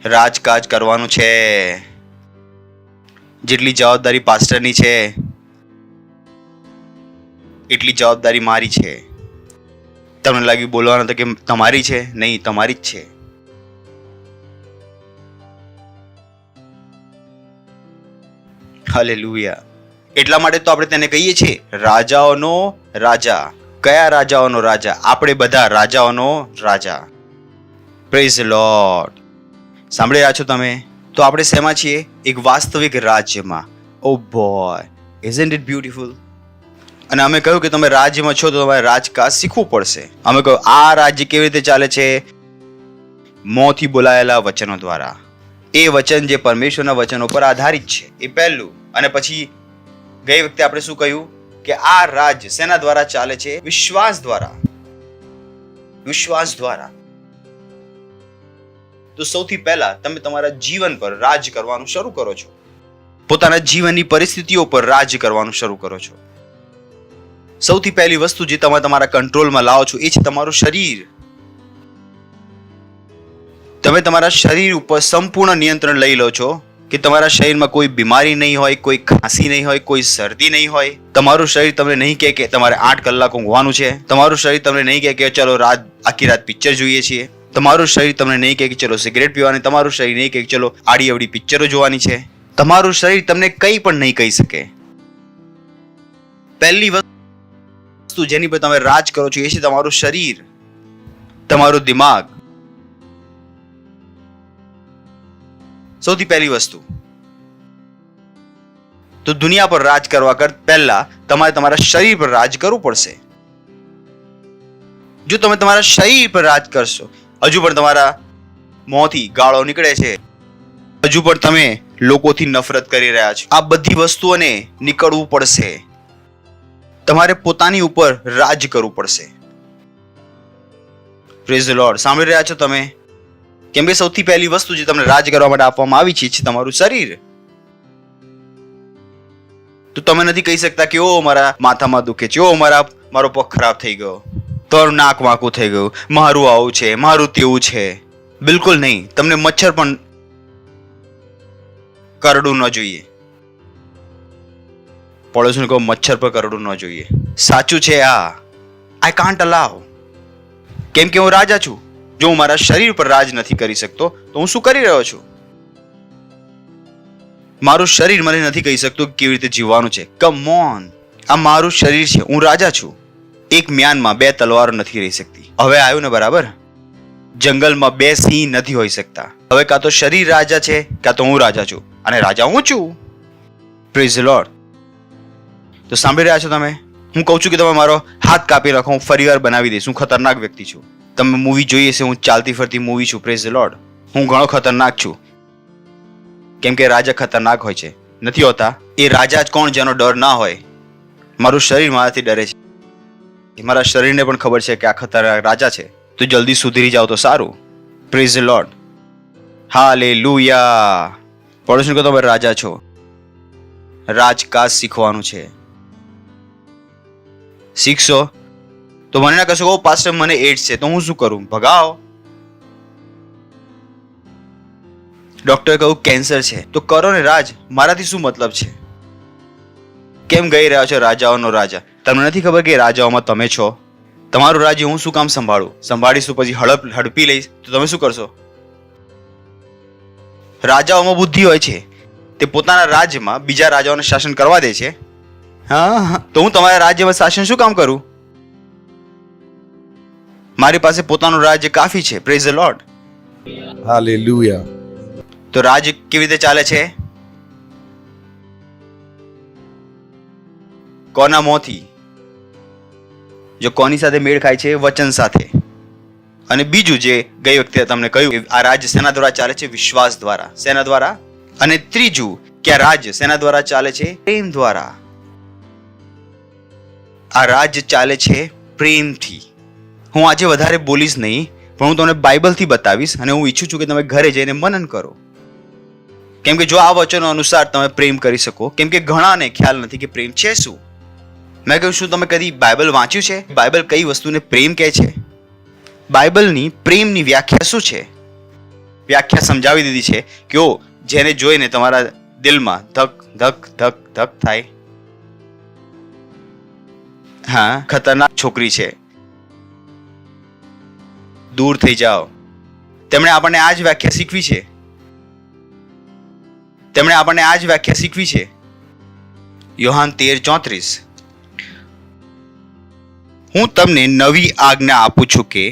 રાજકાજ કરવાનું છે. જેટલી જવાબદારી પાસ્ટરની છે એટલી જવાબદારી મારી છે. તમને લાગ્યું બોલવાનું તો કે તમારી છે, નહીં, તમારી જ છે. હાલેલુયા. એટલા માટે તો આપણે તેને કહીએ છીએ રાજાઓનો રાજા. કયા રાજાઓનો રાજા? આપણે બધા રાજાઓનો રાજા. Praise the Lord. સાંભળી રહ્યા છો તમે? તો આપણે શેમાં છીએ? એક વાસ્તવિક રાજ્યમાં. ઓ બોય, ઇઝન્ટ ઇટ બ્યુટીફુલ? અને અમે કહ્યું કે તમે રાજ્યમાં છો તો તમારે રાજકાજ શીખવું પડશે. અમે કહ્યું આ રાજ્ય કેવી રીતે ચાલે છે? મોંથી બોલાયેલા વચનો દ્વારા. એ વચન જે પરમેશ્વરના વચનો પર આધારિત છે, એ પહેલું. અને પછી ગઈ વખતે આપણે શું કહ્યું કે આ રાજ્ય શેના દ્વારા ચાલે છે? વિશ્વાસ દ્વારા. વિશ્વાસ દ્વારા. તો સૌથી પહેલા તમે તમારા જીવન પર રાજ કરવાનું શરૂ કરો છો. પોતાના જીવનની પરિસ્થિતિઓ પર રાજ કરવાનું શરૂ કરો છો. સૌથી પહેલી વસ્તુ જે તમે તમારા કંટ્રોલમાં લાવો છો એ છે તમારું શરીર. તમે તમારા શરીર ઉપર સંપૂર્ણ નિયંત્રણ લઈ લો છો કે તમારા શરીરમાં કોઈ બીમારી નહીં હોય, કોઈ ખાંસી નહીં હોય, કોઈ શરદી નહીં હોય. તમારું શરીર તમને નહીં કહે કે તમારે 8 કલાક ઊંઘવાનું છે. તમારું શરીર તમને નહીં કહે કે ચલો આખી રાત પિક્ચર જોઈએ છીએ. તમારું શરીર તમને નહીં કહે કે ચલો સિગરેટ પીવાની. તમારું શરીર નહીં કહે કે ચલો આડી અવડી પિક્ચરો જોવાની છે. તમારું શરીર તમને કંઈ પણ નહીં કહી શકે. પહેલી વસ્તુ જેની પર તમે રાજ કરો છો એ છે તમારું શરીર, તમારું દિમાગ. સૌથી પહેલી વસ્તુ. તો દુનિયા પર રાજ કરવા કરતા પહેલા તમારે તમારા શરીર પર રાજ કરવું પડશે. જો તમે તમારા શરીર પર રાજ કરશો, હજુ પણ તમારા મોંથી ગાળો નીકળે છે, હજુ પણ તમે લોકોથી નફરત કરી રહ્યા છો, આ બધી વસ્તુઓને નીકળવું પડશે. તમારે પોતાની ઉપર રાજ કરવું પડશે. Praise the Lord. સાંભળી રહ્યા છો તમે? કેમ કે સૌથી પહેલી વસ્તુ જે તમને રાજ કરવા માટે આપવામાં આવી છે તમારું શરીર. તો તમે નથી કહી શકતા કે ઓ મારા માથામાં દુખે છે, ઓ મારો પગ ખરાબ થઈ ગયો, તારું નાક વાંકું થઈ ગયું, મારું આવું છે, મારું તેવું છે. બિલકુલ નહીં. તમને મચ્છર પણ કરડવું ન જોઈએ. પડોશીને કહો મચ્છર પર કરડવું ન જોઈએ. સાચું છે આ. I can't allow. કેમ કે હું રાજા છું. જો હું મારા શરીર પર રાજ નથી કરી શકતો તો હું શું કરી રહ્યો છું? મારું શરીર મને નથી કહી શકતું કે કેવી રીતે જીવવાનું છે. કમ ઓન, આ મારું શરીર છે, હું રાજા છું. એક મ્યાનમાં 2 તલવારો નથી રહી શકતી. હવે આવ્યું ને બરાબર? જંગલમાં 2 સિંહ નથી હોઈ શકતા. હવે કાં તો શરીર રાજા છે કાં તો હું રાજા છું, અને રાજા હું છું. Praise the lord. તો સાંભળી રહ્યા છો તમે? હું કહું છું કે તમે મારો હાથ કાપી રાખો, હું ફરીવાર બનાવી દઈશ. હું ખતરનાક વ્યક્તિ છું. તમે મૂવી જોઈએ છે, હું ચાલતી ફરતી મૂવી છું. Praise the lord. હું ઘણો ખતરનાક છું. કેમ કે રાજા ખતરનાક હોય છે, નથી હોતા? એ રાજા જ કોણ જેનો ડર ના હોય? મારું શરીર મારાથી ડરે છે. મારા શરીરને પણ ખબર છે કે આ ખતરનાક રાજા છે. તો જલ્દી સુધરી જાવ તો સારું. Praise the Lord. હાલેલુયા. પડોશી કહો તમે રાજા છો. રાજકાજ શીખવાનું છે. શીખશો તો મને ના કહેશો કે પાસ્ટર મને એડ્સ છે, તો હું શું કરું? ભગાવો. ડોક્ટરે કહ્યું કેન્સર છે, તો કરો ને રાજ. મારાથી શું મતલબ છે? કેમ ગઈ રહ્યા છો રાજાઓનો રાજા? તમને નથી ખબર કે રાજાઓમાં તમે છો? તમારું રાજ્ય હું શું કામ સંભાળું? સંભાળીશું પછી હડપી લઈશ તો તમે શું કરશો? રાજાઓમાં બુદ્ધિ હોય છે. તે પોતાના રાજ્યમાં બીજા રાજાઓને શાસન કરવા દે છે. હા, તો હું તમારા રાજ્યમાં શાસન શું કામ કરું? મારી પાસે પોતાનું રાજ્ય કાફી છે. Praise the lord. Hallelujah. તો રાજ્ય કેવી રીતે ચાલે છે? કોના મોંથી? જો કોની સાથે મેળ ખાય છે? વચન સાથે. અને બીજું જે ગઈ વખતે તમને કહ્યું, આ રાજ્ય શેના દ્વારા ચાલે છે? વિશ્વાસ દ્વારા. શેના દ્વારા? અને ત્રીજું કે આ રાજ્ય શેના દ્વારા ચાલે છે? પ્રેમ દ્વારા. આ રાજ્ય ચાલે છે પ્રેમથી. હું આજે વધારે બોલીશ નહીં, પણ હું તમને બાઇબલથી બતાવીશ, અને હું ઈચ્છું છું કે તમે ઘરે જઈને મનન કરો. કેમ કે જો આ વચનો અનુસાર તમે પ્રેમ કરી શકો, કેમ કે ઘણાને ખ્યાલ નથી કે પ્રેમ છે શું. મેં કહ્યું શું તમે કદી બાઇબલ વાંચ્યું છે? બાઇબલ કઈ વસ્તુને પ્રેમ કહે છે? બાઇબલની પ્રેમની વ્યાખ્યા શું છે? વ્યાખ્યા સમજાવી દીધી છે કે ઓ જેને જોઈને તમારા દિલમાં ધક ધક ધક ધક થાય. હા, ખતરનાક છોકરી છે, દૂર થઈ જાઓ. તેમણે આપણને આ જ વ્યાખ્યા શીખવી છે. તેમણે આપણને આ જ વ્યાખ્યા શીખવી છે. યોહાન 13:34. હું તમને નવી આજ્ઞા આપું છું કે,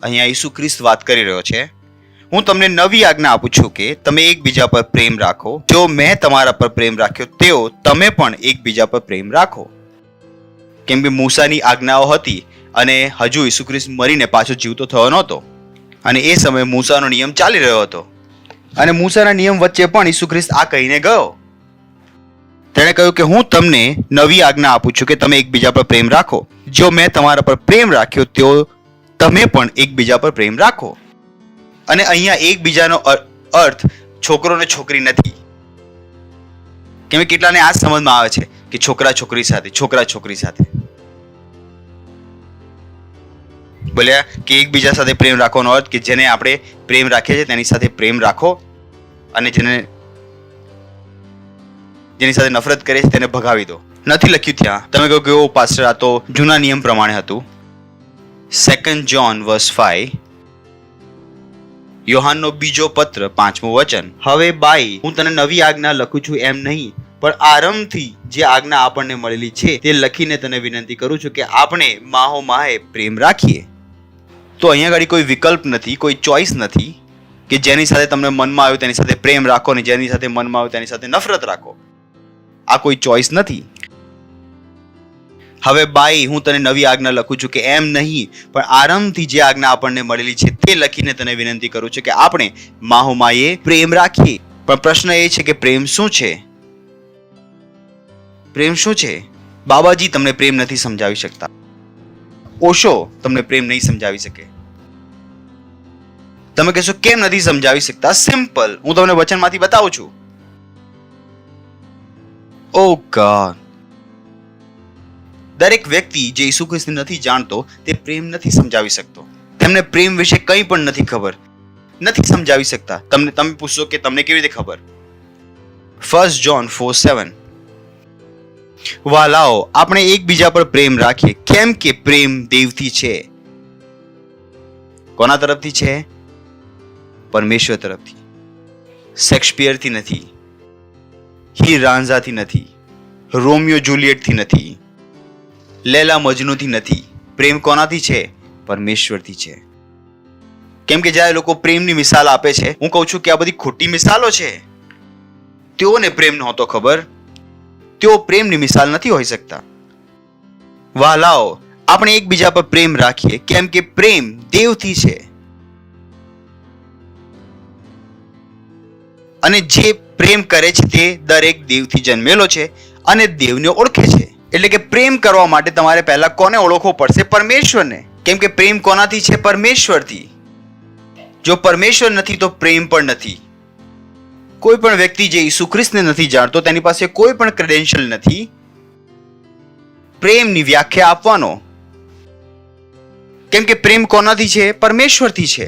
અહીંયા ઈસુ ખ્રિસ્ત વાત કરી રહ્યો છે, હું તમને નવી આજ્ઞા આપું છું કે તમે એકબીજા પર પ્રેમ રાખો. જો મેં તમારા પર પ્રેમ રાખ્યો તેઓ તમે પણ એકબીજા પર પ્રેમ રાખો. કેમ કે મૂસાની આજ્ઞાઓ હતી અને હજુ ઈસુ ખ્રિસ્ત મરીને પાછો જીવતો થયો નહોતો, અને એ સમયે મૂસાનો નિયમ ચાલી રહ્યો હતો. અને મૂસાના નિયમ વચ્ચે પણ ઈસુ ખ્રિસ્ત આ કહીને ગયો. તેણે કહ્યું કે હું તમને નવી આજ્ઞા આપું છું કે તમે એકબીજા પર પ્રેમ રાખો. જો મેં તમારા પર પ્રેમ રાખ્યો તેઓ તમે પણ એકબીજા પર પ્રેમ રાખો. અને અહીંયા એકબીજાનો અર્થ છોકરો ને છોકરી નથી. કેમ કે કેટલાને આ સમજમાં આવે છે કે છોકરા છોકરી સાથે, છોકરા છોકરી સાથે. બોલ્યા કે એકબીજા સાથે પ્રેમ રાખવાનો અર્થ કે જેને આપણે પ્રેમ રાખીએ છીએ તેની સાથે પ્રેમ રાખો, અને જેની સાથે નફરત કરે છે તેને ભગાવી દો. નથી લખ્યું ત્યાં. તમે કહો કે ઓ પાસ્ટર, આ તો જૂના નિયમ પ્રમાણે હતું. 2 John 5, યોહાનનો બીજો પત્ર 5મું વચન. હવે બાઈ, હું તને નવી આજ્ઞા લખું છું એમ નહીં, પણ આરંભથી જે આજ્ઞા આપણને મળેલી છે તે લખીને તને વિનંતી કરું છું કે આપણે માહો માહે પ્રેમ રાખીએ. તો અહીંયા આગળ કોઈ વિકલ્પ નથી, કોઈ ચોઈસ નથી કે જેની સાથે તમને મનમાં આવ્યું તેની સાથે પ્રેમ રાખો ને જેની સાથે મનમાં આવ્યું તેની સાથે નફરત રાખો. આ કોઈ ચોઈસ નથી. હવે બાઈ, હું તને નવી આજ્ઞા લખું છું કે એમ નહીં, પણ આરંભથી જે આજ્ઞા આપણને મળેલી છે તે લખીને તને વિનંતી કરું છું કે આપણે માહોમાએ પ્રેમ રાખીએ. પણ પ્રશ્ન એ છે કે પ્રેમ શું છે? પ્રેમ શું છે? બાબાજી તમને પ્રેમ નથી સમજાવી શકતા. ઓશો તમને પ્રેમ નહીં સમજાવી શકે. તમે કહેશો કેમ નથી સમજાવી શકતા? સિમ્પલ, હું તમને વચનમાંથી બતાવું છું. ઓ ગોડ, દરેક વ્યક્તિ જે ઈસુ ખ્રિસ્તને નથી જાણતો તે પ્રેમ નથી સમજાવી શકતો. તેમને પ્રેમ વિશે કંઈ પણ નથી ખબર, નથી સમજાવી શકતા. તમે પૂછશો કે તમને કેવી રીતે ખબર? 1 John 4:7. વાલાઓ, આપણે એકબીજા પર પ્રેમ રાખીએ, કેમ કે પ્રેમ દેવથી છે. કોના તરફથી છે? પરમેશ્વર તરફથી. શેક્સપિયરથી નથી, હીર રાંઝાથી નથી, રોમિયો જુલિયટથી નથી, લેલા મજનૂથી નથી. પ્રેમ કોનાથી છે? પરમેશ્વરથી છે. કેમ કે જ્યારે લોકો પ્રેમની મિસાલ આપે છે, હું કહું છું કે આ બધી ખોટી મિસાલો છે. તેઓને પ્રેમ નહોતો ખબર. તેઓ પ્રેમની મિસાલ નથી હોઈ શકતા. વાલાઓ, આપણે એકબીજા પર પ્રેમ રાખીએ, કેમ કે પ્રેમ દેવથી છે. અને જે પ્રેમ કરે છે તે દરેક દેવથી જન્મેલો છે અને દેવને ઓળખે છે. એટલે કે પ્રેમ કરવા માટે તમારે પહેલા કોને ઓળખવો પડશે? પરમેશ્વરને. કેમ કે પ્રેમ કોનાથી છે? પરમેશ્વરથી. જો પરમેશ્વર નથી તો પ્રેમ પણ નથી. કોઈ પણ વ્યક્તિ જે ઈસુ ખ્રિસ્તને નથી જાણતો તેની પાસે કોઈ પણ ક્રેડેન્શિયલ નથી પ્રેમની વ્યાખ્યા આપવાનો. કેમ કે પ્રેમ કોનાથી છે? પરમેશ્વરથી છે.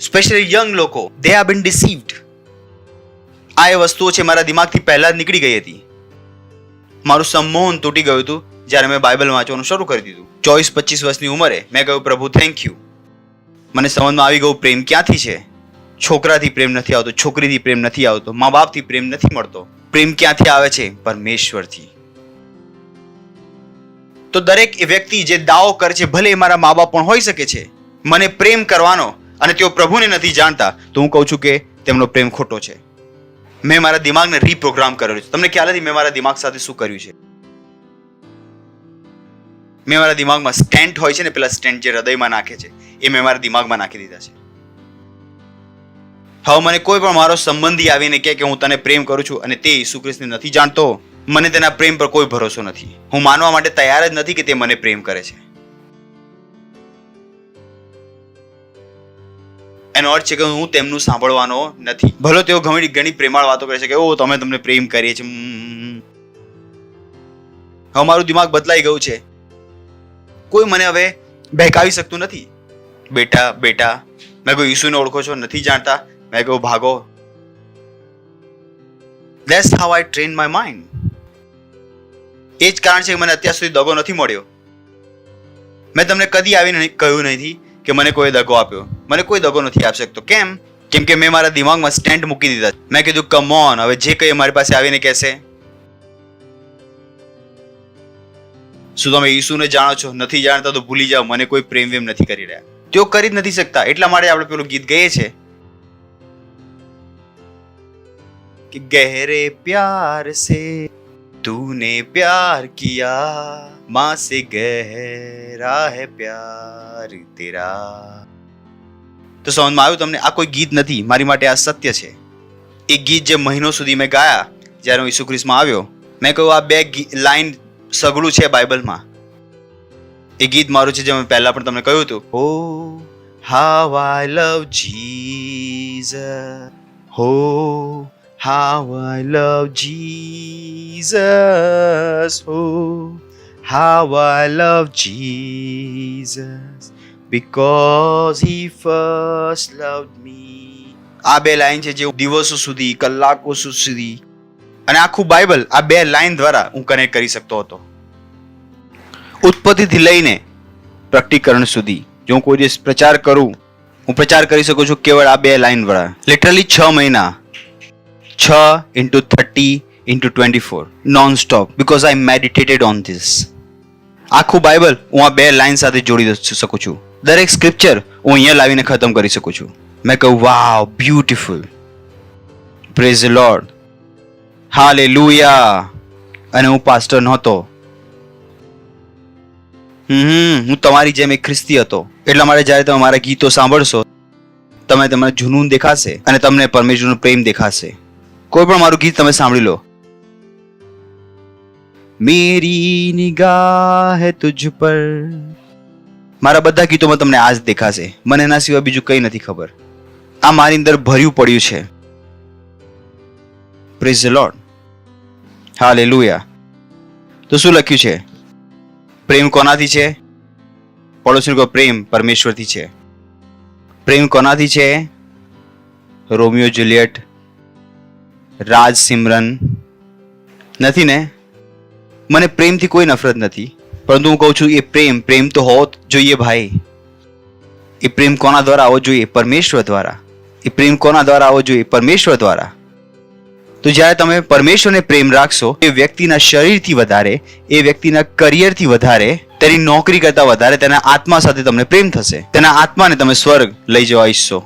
સ્પેશિયલી યંગ લોકો, they have been deceived. આ એ વસ્તુઓ છે મારા દિમાગથી પહેલા જ નીકળી ગઈ હતી. મારું સંમોહન તૂટી ગયું હતું જ્યારે મેં બાઇબલ વાંચવાનું શરૂ કરી દીધું. 24-25 વર્ષની ઉંમરે મેં કહ્યું, પ્રભુ થેન્ક યુ. મને સમજમાં આવી ગયું પ્રેમ ક્યાંથી છે. છોકરાથી પ્રેમ નથી આવતો, છોકરીથી પ્રેમ નથી આવતો, મા બાપથી પ્રેમ નથી મળતો. પ્રેમ ક્યાંથી આવે છે? પરમેશ્વરથી. તો દરેક વ્યક્તિ જે દાવો કરે છે, ભલે મારા મા બાપ પણ હોઈ શકે છે, મને પ્રેમ કરવાનો, અને તેઓ પ્રભુને નથી જાણતા, તો હું કહું છું કે તેમનો પ્રેમ ખોટો છે. મેં મારા દિમાગને રીપ્રોગ્રામ કરેલું છે. તમને ખ્યાલ નથી મેં મારા દિમાગ સાથે શું કર્યું છે? મેં મારા દિમાગમાં સ્ટેન્ટ હોય છે ને, પેલા સ્ટેન્ટ જે હૃદયમાં નાખે છે, એ મેં મારા દિમાગમાં નાખી દીધા છે. હવે મને કોઈ પણ મારો સંબંધી આવીને કહે કે હું તને પ્રેમ કરું છું અને તે ઈસુ ખ્રિસ્તને નથી જાણતો, મને તેના પ્રેમ પર કોઈ ભરોસો નથી. હું માનવા માટે તૈયાર જ નથી કે તે મને પ્રેમ કરે છે. એનો અર્થ છે કે હું તેમનું સાંભળવાનો નથી. ભલે તેઓ ઘણી પ્રેમાળ વાતો કરે છે કે ઓ તમને પ્રેમ કરીએ છીએ. હવે મારું દિમાગ બદલાઈ ગયું છે. કોઈ મને હવે બહેકાવી શકતું નથી. બેટા, મેં કોઈ ઈસુને ઓળખો છો? નથી જાણતા? મેં કહ્યું ભાગો. That's how I train my mind. એ જ કારણ છે કે મને અત્યાર સુધી દગો નથી મળ્યો. મેં તમને કદી આવીને કહ્યું નથી કે મને કોઈ દગો આપ્યો. મને કોઈ દગો નથી આપી શકતો. કેમ? કેમ કે મેં મારા દિમાગમાં સ્ટેન્ટ મૂકી દીધા. મેં કીધું કમ ઓન, હવે જે કંઈ મારી પાસે આવીને કહેશે. શું તમે ઈસુને જાણો છો? નથી જાણતા તો ભૂલી જાઓ. મને કોઈ પ્રેમ વેમ નથી કરી રહ્યા. તેઓ કરી જ નથી શકતા. એટલા માટે આપણે પેલું ગીત ગાઈએ છે कि गहरे प्यार से तूने प्यार किया, माँ से गहरा है प्यार तेरा. તો સમજમાં આવ્યું તમને? આ કોઈ ગીત નથી, મારી માટે આ સત્ય છે. એક ગીત જે મહિનો સુધી મેં ગાયા જ્યારે હું ઈસુ ખ્રિસ્તમાં આવ્યો. મેં કહ્યું આ બે લાઈન સગળું છે બાઇબલમાં. એ ગીત મારું છે જે મેં પહેલા પણ તમને કહ્યું હતું. ઓ હાઉ આઈ લવ જીસસ, હો how I love Jesus, oh, how I love Jesus, because he first loved me. આ બે લાઈન છે જે દિવસો સુધી, કલાકો સુધી અને આખું બાઇબલ આ બે લાઈન દ્વારા હું કનેક્ટ કરી શકતો હતો. ઉત્પત્તિથી લઈને પ્રકટીકરણ સુધી જો હું કોઈ દિવસ પ્રચાર કરું, હું પ્રચાર કરી શકું છું કેવળ આ બે લાઈન દ્વારા. લિટરલી 6 મહિના, 6 into 30 into 24 non-stop, because I meditated on this. આખું બાઇબલ હું આ બે લાઈન સાથે જોડી શકું છું. દરેક સ્ક્રિપ્ચર હું અહીંયા લાવીને ખતમ કરી શકું છું. મેં કહ્યું wow, beautiful, praise the Lord, hallelujah. અને હું પાસ્ટર નહોતો. હું તમારી જેમ એક ખ્રિસ્તી હતો. એટલા માટે જ્યારે તમે મારા ગીતો સાંભળશો તમે તમને જુનૂન દેખાશે અને તમને પરમેશ્વરનો પ્રેમ દેખાશે. કોઈ પણ મારું ગીત તમે સાંભળી લો. મેરી નિગાહ હૈ તુજ પર, મારા બધા ગીતોમાં તમને આ જ દેખાશે. મને એના સિવાય બીજું કંઈ નથી ખબર. આ મારી અંદર ભર્યું પડ્યું છે. Praise the Lord, hallelujah. તો શું લખ્યું છે? પ્રેમ કોનાથી છે? પડોશી કો પ્રેમ પરમેશ્વરથી છે. પ્રેમ કોનાથી છે? રોમિયો જુલિયટ, રાજ સિમરન નથી ને? મને પ્રેમથી કોઈ નફરત નથી, પરંતુ હું કહું છું એ પ્રેમ તો હોવો જોઈએ ભાઈ. એ પ્રેમ કોના દ્વારા આવવો જોઈએ? પરમેશ્વર દ્વારા. એ પ્રેમ કોના દ્વારા આવવો જોઈએ? પરમેશ્વર દ્વારા. તો જ્યારે તમે પરમેશ્વરને પ્રેમ રાખશો, એ વ્યક્તિના શરીરથી વધારે, એ વ્યક્તિના કરિયરથી વધારે, તેની નોકરી કરતા વધારે તેના આત્મા સાથે તમને પ્રેમ થશે. તેના આત્માને તમે સ્વર્ગ લઈ જવા ઈચ્છશો.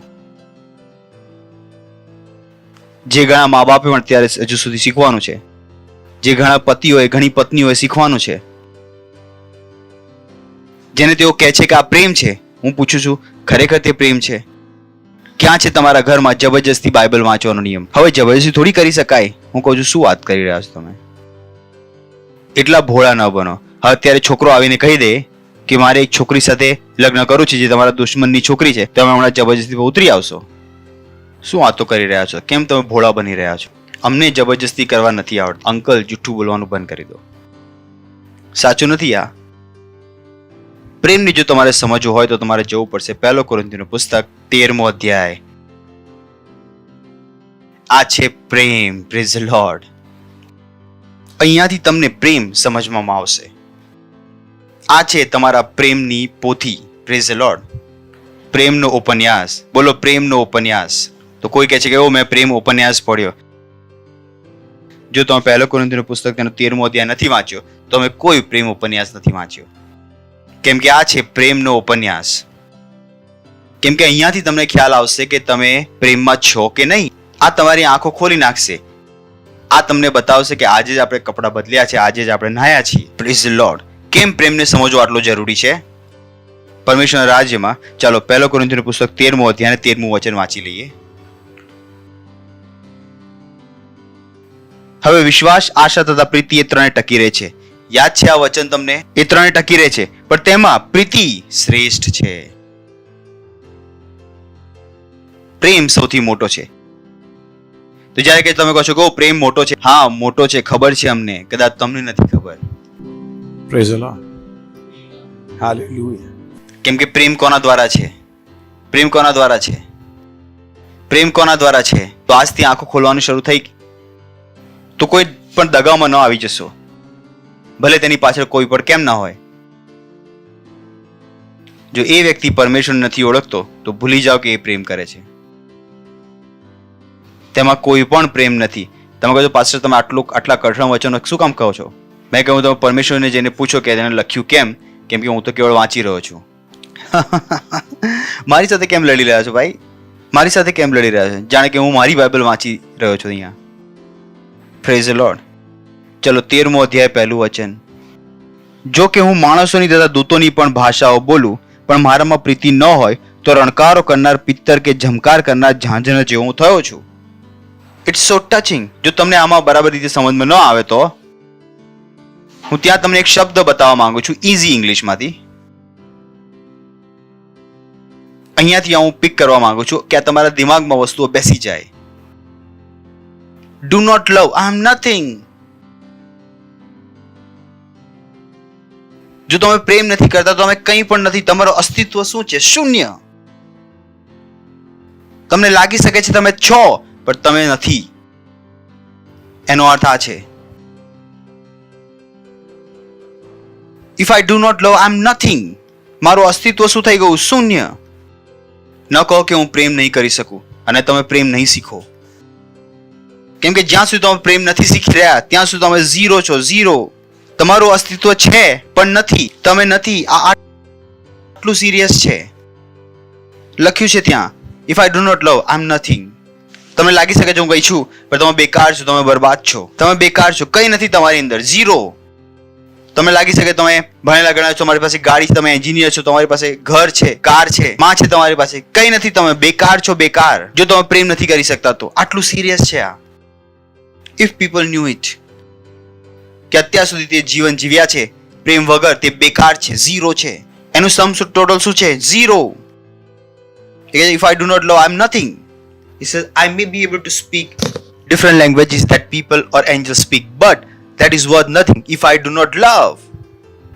જે ઘણા મા બાપે પણ અત્યારે હજુ સુધી શીખવાનું છે, જે ઘણા પતિઓએ, ઘણી પત્નીઓએ શીખવાનું છે, જેને તેઓ કહે છે કે આ પ્રેમ છે. હું પૂછું છું, ખરેખર તે પ્રેમ છે? ક્યાં છે તમારા ઘરમાં જબરજસ્તી બાઇબલ વાંચવાનો નિયમ? હવે જબરજસ્તી થોડી કરી શકાય. હું કહું છું, શું વાત કરી રહ્યા છો તમે? એટલા ભોળા ન બનો. હવે અત્યારે છોકરો આવીને કહી દે કે મારે એક છોકરી સાથે લગ્ન કરવું છે જે તમારા દુશ્મનની છોકરી છે, તમે હમણાં જબરજસ્તી ઉતરી આવશો. શું વાતો કરી રહ્યા છો? કેમ તમે ભોળા બની રહ્યા છો? અમને જબરજસ્તી કરવા નથી આવડતું. અંકલ, જુઠ્ઠું બોલવાનું બંધ કરી દો. સાચું નથી આ. પ્રેમની જો તમારે સમજવું હોય તો તમારે જવું પડશે 1 કોરિન્થીનું પુસ્તક 13મો અધ્યાય. આ છે પ્રેમ. Praise the lord. અહીંયાથી તમને પ્રેમ સમજવામાં આવશે. આ છે તમારા પ્રેમની પોથી. Praise the lord. પ્રેમનો ઉપન્યાસ. બોલો, પ્રેમનો ઉપન્યાસ. તો કોઈ કહે છે કે મેં પ્રેમ ઉપન્યાસ પઢ્યો. જો તમે 1 કોરિન્થીનું પુસ્તક તેનો 13મો અધ્યાય નથી વાંચ્યો તો તમે કોઈ પ્રેમ ઉપન્યાસ નથી વાંચ્યો. કેમ કે આ છે પ્રેમનો ઉપન્યાસ. કેમ કે અહીંયાથી તમને ખ્યાલ આવશે કે તમે પ્રેમમાં છો કે નહીં. આ તમારી આંખો ખોલી નાખશે. આ તમને બતાવશે કે આજે જ આપણે કપડાં બદલ્યા છે, આજે જ આપણે નાહ્યા છીએ. Praise the lord. કેમ પ્રેમને સમજવો આટલો જરૂરી છે પરમેશ્વરના રાજ્યમાં? ચાલો 1 કોરિન્થીનું પુસ્તક 13મો અધ્યાય અને 13મું વચન વાંચી લઈએ. હવે વિશ્વાસ, આશા તથા પ્રીતિ એ ત્રણે ટકી રહે છે. યાદ છે આ વચન તમને? એ ત્રણે ટકી રહે છે, પણ તેમાં પ્રીતિ શ્રેષ્ઠ છે. પ્રેમ સૌથી મોટો છે. તો જ્યારે કે તમે કહો છો કે પ્રેમ મોટો છે, હા મોટો છે, ખબર છે અમને, કદાચ તમને નથી ખબર. Praise the Lord. Hallelujah. કેમ કે પ્રેમ કોના દ્વારા છે? પ્રેમ કોના દ્વારા છે? પ્રેમ કોના દ્વારા છે? તો આજથી આંખો ખોલવાનું શરૂ થઈ તો કોઈ પણ દગામાં ન આવી જશો, ભલે તેની પાછળ કોઈ પણ કેમ ના હોય. જો એ વ્યક્તિ પરમેશ્વરને નથી ઓળખતો તો ભૂલી જાઓ કે એ પ્રેમ કરે છે. તેમાં કોઈ પણ પ્રેમ નથી. તમે કહો છો પાસ્ટર તમે આટલા કઠણ વચનો શું કામ કહો છો? મેં કહ્યું તમે પરમેશ્વરને જઈને પૂછો કે તેને લખ્યું કેમ કે હું તો કેવળ વાંચી રહ્યો છું. મારી સાથે કેમ લડી રહ્યા છો ભાઈ? મારી સાથે કેમ લડી રહ્યા છો? જાણે કે હું મારી બાઇબલ વાંચી રહ્યો છું અહીંયા. Praise the lord. ચલો 13મો અધ્યાય પહેલું વચન. જો કે હું માણસોની તથા દૂતોની પણ ભાષાઓ બોલું પણ મારામાં પ્રીતિ ન હોય તો રણકારો કરનાર પિત્તર કે ઝમકાર કરનાર ઝાંઝર જેવો હું થયો છું. It's so touching. જો તમને આમાં બરાબર રીતે સમજમાં ન આવે તો હું ત્યાં તમને એક શબ્દ બતાવવા માંગુ છું ઇઝી ઇંગ્લિશમાંથી. અહીંયાથી હું પિક કરવા માંગુ છું કે આ તમારા દિમાગમાં વસ્તુઓ બેસી જાય. Do not love, I am nothing. જો તમે પ્રેમ નથી કરતા તો તમે કંઈ પણ નથી. તમારું અસ્તિત્વ શું છે? શૂન્ય. તમને લાગી શકે છે તમે છો પણ તમે નથી. એનો અર્થ આ છે if I do not love I am nothing. મારું અસ્તિત્વ શું થઈ ગયું? શૂન્ય. ન કહો કે હું પ્રેમ નહીં કરી શકું અને તમે પ્રેમ નહીં શીખો. કેમ કે જ્યાં સુધી તમે પ્રેમ નથી શીખી રહ્યા ત્યાં સુધી તમે ઝીરો છો. ઝીરો. તમારું અસ્તિત્વ છે પણ નથી. તમે નથી. આ આટલું સિરિયસ છે. લખ્યું છે ત્યાં if I do not love I am nothing. તમને લાગી શકે છે હું કઈ છું પણ તમે બેકાર છો. તમે બરબાદ છો. તમે બેકાર છો. કઈ નથી તમારી અંદર. ઝીરો. તમને લાગી શકે તમે ભણેલા ગણેલા છો, તમારી પાસે ગાડી છે, તમે એન્જિનિયર છો, તમારી પાસે ઘર છે, કાર છે, માં છે તમારી પાસે. કઈ નથી. તમે બેકાર છો. બેકાર. જો તમે પ્રેમ નથી કરી શકતા તો આટલું સિરિયસ છે આ. ઇફ પીપલ ન્યુ ઇટ કે અત્યાર સુધી તે જીવન જીવ્યા છે પ્રેમ વગર, તે બેકાર છે. ઝીરો છે. એનું સમ ટોટલ શું છે? ઝીરો. If I do not love I am nothing. He says I may be able to speak different languages that people or angels speak, but that is worth nothing if I do not love.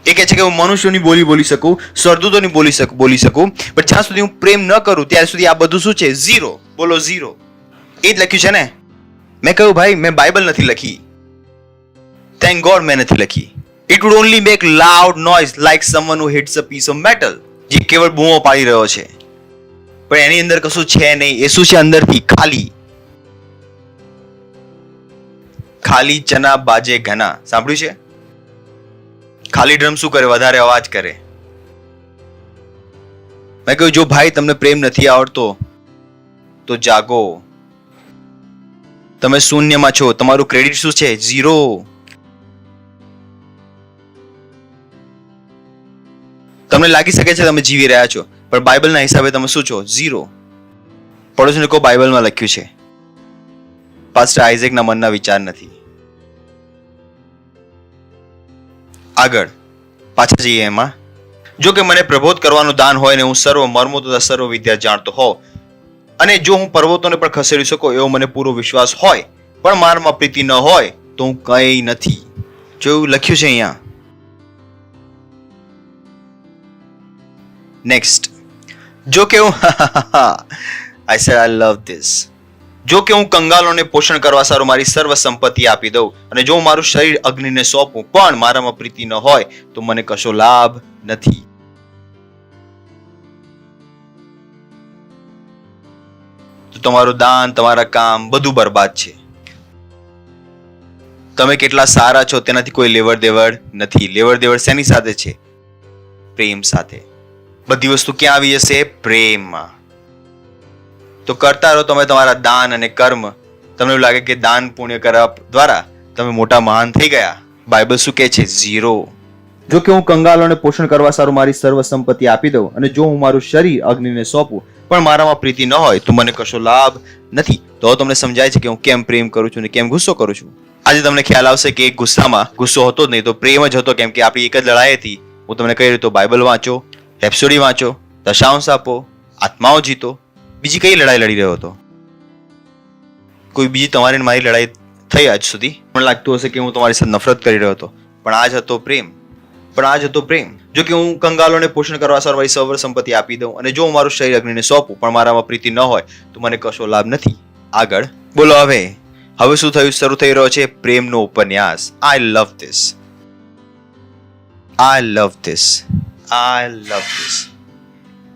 એ કહે છે કે હું મનુષ્યોની બોલી બોલી શકું, સ્વર્ગદૂતોની બોલી શકું, પણ જ્યાં સુધી હું પ્રેમ ન કરું ત્યાં સુધી આ બધું શું છે? ઝીરો. બોલો ઝીરો. એ જ લખ્યું છે ને. મેં કહ્યું ભાઈ મેં બાઇબલ નથી લખી. થેન્ક ગોડ મેં નથી લખી. It would only make loud noise like someone who hits a piece of metal. જે કેવળ બૂમો પાડી રહ્યો છે પણ એની અંદર કશું છે નહીં. એ શું છે? અંદરથી ખાલી. ખાલી ચના બાજે ઘના. સાંભળ્યું છે? ખાલી ડ્રમ શું કરે? વધારે અવાજ કરે. મેં કહ્યું જો ભાઈ તમને પ્રેમ નથી આવડતો તો જાગો. તમે શૂન્યમાં છો. તમારું ક્રેડિટ શું છે? ઝીરો. તમને લાગી શકે છે તમે જીવી રહ્યા છો પણ બાઇબલના હિસાબે તમે શું છો? ઝીરો. પડોશીને કહો બાઇબલમાં લખ્યું છે પાસ્ટર આઇઝેકના મનના વિચાર નથી. આગળ પાછા જઈએ એમાં. જો કે મને પ્રબોધ કરવાનું દાન હોય ને હું સર્વ મર્મો તથા સર્વ વિદ્યા જાણતો હોઉં અને જો હું પર્વતોને પણ ખસેડી શકું એવો મને પૂરો વિશ્વાસ હોય પણ મારામાં પ્રીતિ ન હોય તો હું કંઈ નથી. જો લખ્યું છે અહીંયા. નેક્સ્ટ. જો કે હું I said I love this. જો કે હું કંગાલોને પોષણ કરવા સારું મારી સર્વ સંપત્તિ આપી દઉં અને જો હું મારું શરીર અગ્નિને સોંપું પણ મારામાં પ્રીતિ ન હોય તો મને કશો લાભ નથી. તો તમારું દાન, તમારા કામ બધું બરબાદ છે. તમે કેટલા સારા છો તેનાથી કોઈ લેવડ દેવડ નથી. લેવડ દેવડ શેની સાથે છે? પ્રેમ સાથે. બધી વસ્તુ ક્યાં આવી જશે? પ્રેમમાં. તો કરતા રહો તમે તમારા દાન અને કર્મ. તમને એવું લાગે કે દાન પુણ્ય કરવા દ્વારા તમે મોટા મહાન થઈ ગયા. બાઇબલ શું કહે છે? ઝીરો. જો કે હું કંગાલોને પોષણ કરવા સારું મારી સર્વ સંપત્તિ આપી દઉં અને જો હું મારું શરીર અગ્નિને સોંપું પણ મારામાં પ્રીતિ ન હોય તો મને કશો લાભ નથી. તો તમને સમજાય છે કે હું કેમ પ્રેમ કરું છું અને કેમ ગુસ્સો કરું છું. આજે તમને ખ્યાલ આવશે કે ગુસ્સામાં ગુસ્સો હતો જ નહીં તો પ્રેમ જ હતો. કેમ કે આપણી એક જ લડાઈ હતી. હું તમને કહી રહ્યો તો બાઇબલ વાંચો, રેપ્સોડી વાંચો, દશાંશ આપો, આત્માઓ જીતો. બીજી કઈ લડાઈ લડી રહ્યો હતો? કોઈ બીજી તમારી મારી લડાઈ થઈ આજ સુધી? મને લાગતું હશે કે હું તમારી સાથે નફરત કરી રહ્યો હતો પણ આજ હતો પ્રેમ. જો કે હું કંગાલોને પોષણ કરવા સારું મારી સર્વ સંપત્તિ આપી દઉં અને જો હું મારું શરીર અગ્નિને સોંપું પણ મારામાં પ્રીતિ ન હોય તો મને કશો લાભ નથી. આગળ બોલો. હવે શું થયું? શરૂ થઈ રહ્યો છે પ્રેમનો ઉપન્યાસ. I love this.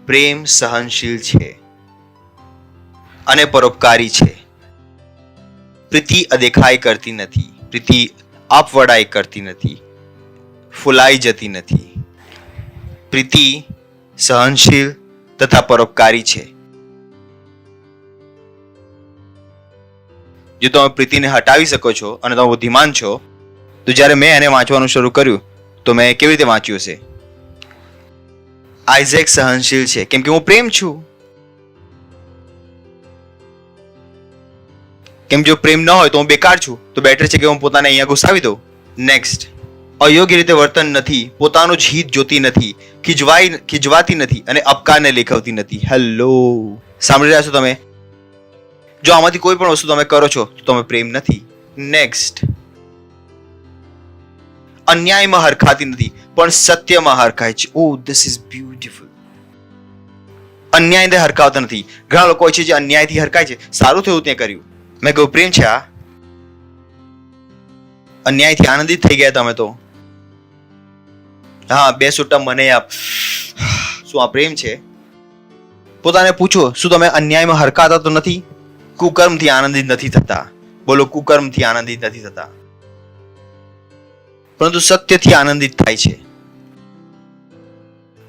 પ્રેમ સહનશીલ છે અને પરોપકારી છે. પ્રીતિ અદેખાઈ કરતી નથી, પ્રીતિ આપવડાઈ કરતી નથી, ફૂલાઈ જતી નથી. પ્રીતિ સહનશીલ તથા પરોપકારી છે. જો તમે પ્રીતિને હટાવી શકો છો અને તમે બુદ્ધિમાન છો, તો જ્યારે મેં એને વાંચવાનું શરૂ કર્યું તો મેં કેવી રીતે વાંચ્યું હશે? આઇઝેક સહનશીલ છે કેમ કે હું પ્રેમ છું. કેમ જો પ્રેમ ન હોય તો હું બેકાર છું, તો બેટર છે કે હું પોતાને અહીંયા ઘુસાવી દઉં. નેક્સ્ટ, અયોગ્ય રીતે વર્તન નથી, પોતાનું જ હિત જોતી નથી, ખીજવાતી નથી અને અપકારને લેખવતી નથી. હેલો, સાંભળી રહ્યા છો તમે? જો આમાંથી કોઈ પણ વસ્તુ તમે કરો છો તો તમે પ્રેમ નથી. નેક્સ્ટ, અન્યાયમાં હરખાતી નથી પણ સત્યમાં હરખાય છે. ઓ ધીસ ઇઝ બ્યુટીફુલ. અન્યાયને હરખાવતા નથી. ઘણા લોકો છે જે અન્યાયથી હરખાય છે. સારું થયું તે કર્યું. મેં કહ્યું પ્રેમ છે આ? અન્યાયથી આનંદિત થઈ ગયા તમે તો. હા, 2 સુટ્ટા મને આપ. શું આ પ્રેમ છે? પોતાને પૂછો, શું તમે અન્યાયમાં હરખાતા તો નથી? કુકર્મથી આનંદિત નથી થતા. બોલો, કુકર્મથી આનંદિત નથી થતા, પરંતુ સત્યથી આનંદિત થાય છે.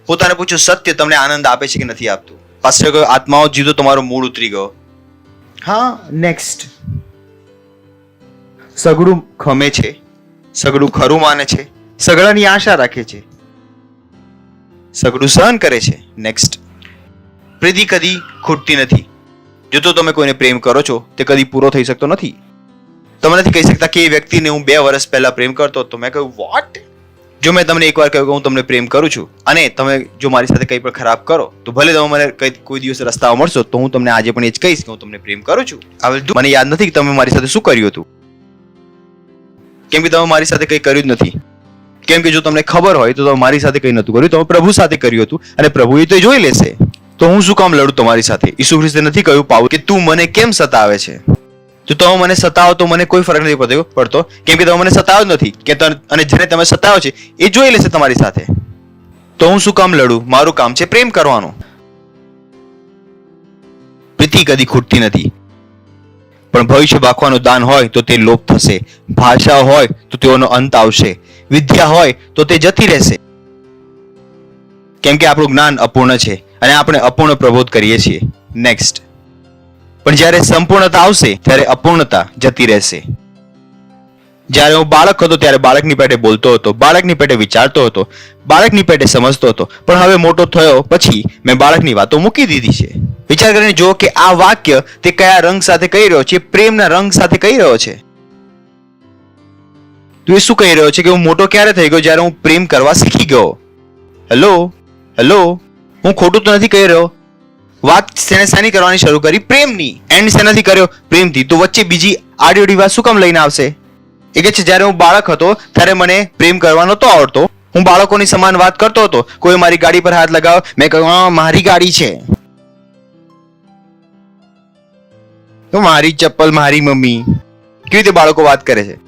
પોતાને પૂછો, સત્ય તમને આનંદ આપે છે કે નથી આપતું? પાસ્ટર કહ્યું, આત્માઓ જીતો તમારો મૂળ ઉતરી ગયો. હા, નેક્સ્ટ, સગડું ખમે છે, સગડું ખરું માને છે, સગડાની આશા રાખે છે, સગડું સહન કરે છે. નેક્સ્ટ, પ્રીતિ કદી ખૂટતી નથી. જો તો તમે કોઈને પ્રેમ કરો છો તે કદી પૂરો થઈ શકતો નથી. તમે નથી કહી શકતા કે એ વ્યક્તિને હું 2 વર્ષ પહેલા પ્રેમ કરતો હતો. મેં કહ્યું વોટ? જો મેં તમને એકવાર કહ્યું કે હું તમને પ્રેમ કરું છું અને તમે જો મારી સાથે કંઈ પણ ખરાબ કરો તો ભલે તમે મને કોઈ દિવસ રસ્તામાં મળશો તો હું તમને આજે પણ એ જ કહીશ કે હું તમને પ્રેમ કરું છું. મને યાદ નથી કે તમે મારી સાથે શું કર્યું હતું, કેમ કે તમે મારી સાથે કંઈ કર્યું જ નથી. કેમ કે જો તમને ખબર હોય તો તમે મારી સાથે કંઈ નતું કર્યું, તમે પ્રભુ સાથે કર્યું હતું અને પ્રભુએ તો જોઈ લેશે. તો હું શું કામ લડું તમારી સાથે? ઈસુ ખ્રિસ્તે નથી કહ્યું પાઉલ કે તું મને કેમ સતાવે છે? તો તમે મને સતાવો તો મને કોઈ ફરક નથી પડતો, કેમ કે તમે મને સતાવો જ નથી કે અને જેને તમે સતાવો છે એ જોઈ લેશે તમારી સાથે. તો હું શું કામ લડું? મારું કામ છે પ્રેમ કરવાનું. પ્રીતિ કદી ખૂટતી નથી, પણ ભવિષ્ય વાંચવાનું દાન હોય તો તે લોપ થશે, ભાષા હોય તો તેઓનો અંત આવશે, વિદ્યા હોય તો તે જતી રહેશે. કેમ કે આપણું જ્ઞાન અપૂર્ણ છે અને આપણે અપૂર્ણ પ્રબોધ કરીએ છીએ. નેક્સ્ટ, પણ જ્યારે સંપૂર્ણતા આવશે ત્યારે અપૂર્ણતા જતી રહેશે. જ્યારે હું બાળક હતો ત્યારે બાળકની પેટે બોલતો હતો, બાળકની પેટે વિચારતો હતો, બાળકની પેટે સમજતો હતો, પણ હવે મોટો થયો પછી મેં બાળકની વાતો મૂકી દીધી છે. વિચાર કરીને જુઓ કે આ વાક્ય તે કયા રંગ સાથે કહી રહ્યો છે? પ્રેમના રંગ સાથે કહી રહ્યો છે. તું એ શું કહી રહ્યો છે કે હું મોટો ક્યારે થઈ ગયો? જ્યારે હું પ્રેમ કરવા શીખી ગયો. હેલો, હું ખોટું તો નથી કહી રહ્યો. વાત શેની કરવાની શરૂ કરી? પ્રેમની. એન્ડ શેનાથી કર્યો? પ્રેમથી. તો વચ્ચે બીજી આડી વાત શું કામ લઈને આવશે? એ કે છે જ્યારે હું બાળક હતો ત્યારે મને પ્રેમ કરવા નહોતો આવડતો, હું બાળકોની સમાન વાત કરતો હતો. કોઈ મારી ગાડી પર હાથ લગાવ, મેં કહ્યું હા મારી ગાડી છે, તો મારી ચપ્પલ મારી મમ્મી. કેવી રીતે બાળકો વાત કરે છે?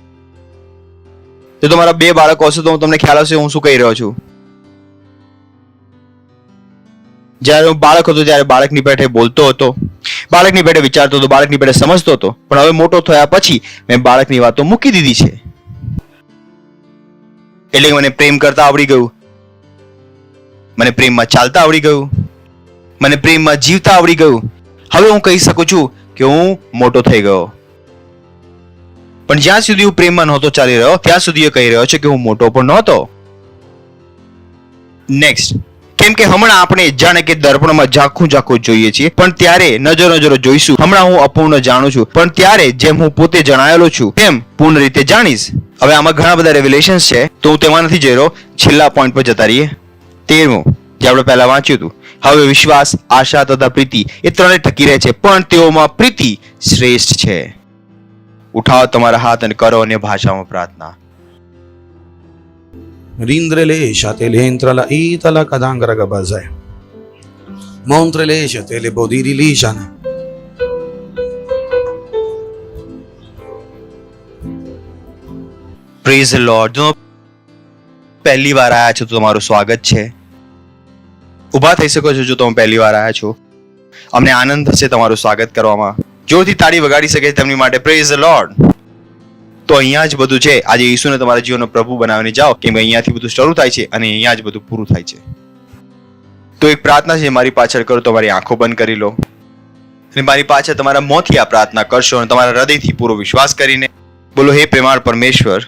જો તમારા 2 બાળકો હશે તો તમને ખ્યાલ આવશે હું શું કહી રહ્યો છું. જ્યારે હું બાળક હતો ત્યારે બાળકની પેઠે બોલતો હતો, બાળકની પેઠે વિચારતો હતો, બાળકની પેઠે સમજતો હતો, પણ હવે મોટો થયા પછી મેં બાળકની વાતો મૂકી દીધી છે. એટલે મને પ્રેમ કરતા આવડી ગયું, મને પ્રેમમાં ચાલતા આવડી ગયું, મને પ્રેમમાં જીવતા આવડી ગયું. હવે હું કહી શકું છું કે હું મોટો થઈ ગયો. પણ જ્યાં સુધી હું પ્રેમમાં નહોતો ચાલી રહ્યો ત્યાં સુધી એ કહી રહ્યો છે કે હું મોટો પણ નહોતો. નેક્સ્ટ, કેમ કે હમણાં આપણે જાણે કે દર્પણમાં ઝાખું જોઈએ છીએ, પણ ત્યારે નજરો જોઈશું. હમણાં હું અપૂર્ણ જાણું છું, પણ ત્યારે જેમ હું પોતે જણાયેલો છું તેમ પૂર્ણ રીતે જાણીશ. હવે આમાં ઘણા બધા રેવલેશન્સ છે તો હું તેમાં નથી જઈ રહ્યો. છેલ્લા પોઈન્ટ પર જતા રહીએ. 13મું, જે આપણે પહેલા વાંચ્યું હતું. હવે વિશ્વાસ, આશા તથા પ્રીતિ એ ત્રણે ટકી રહે છે, પણ તેઓમાં પ્રીતિ શ્રેષ્ઠ છે. ઉઠાવો તમારા હાથ અને કરો અન્ય ભાષામાં પ્રાર્થના. Rindrelesha telentrala itala kadangra gabazai. Montrelesha telebodirilishana. Praise the lord. જો પહેલી વાર આયા છો તો તમારું સ્વાગત છે. ઊભા થઈ શકો છો જો તમે પહેલી વાર આવ્યા છો. અમને આનંદ થશે તમારું સ્વાગત કરવામાં. જોરથી તાળી વગાડી શકે તેમની માટે પ્રેઝ ધ લોર્ડ. તો અહીંયા જ બધું છે. આજે ઈસુને તમારા જીવનનો પ્રભુ બનાવીને જાઓ, કેમ કે અહીંયાથી બધું શરૂ થાય છે અને અહીંયા જ બધું પૂરું થાય છે. તો એક પ્રાર્થના છે મારી પાછળ કરો, તમારી આંખો બંધ કરી લો અને મારી પાછળ તમારા મોંથી આ પ્રાર્થના કરશો અને તમારા હૃદયથી પૂરો વિશ્વાસ કરીને બોલો, હે પ્રેમાળ પરમેશ્વર,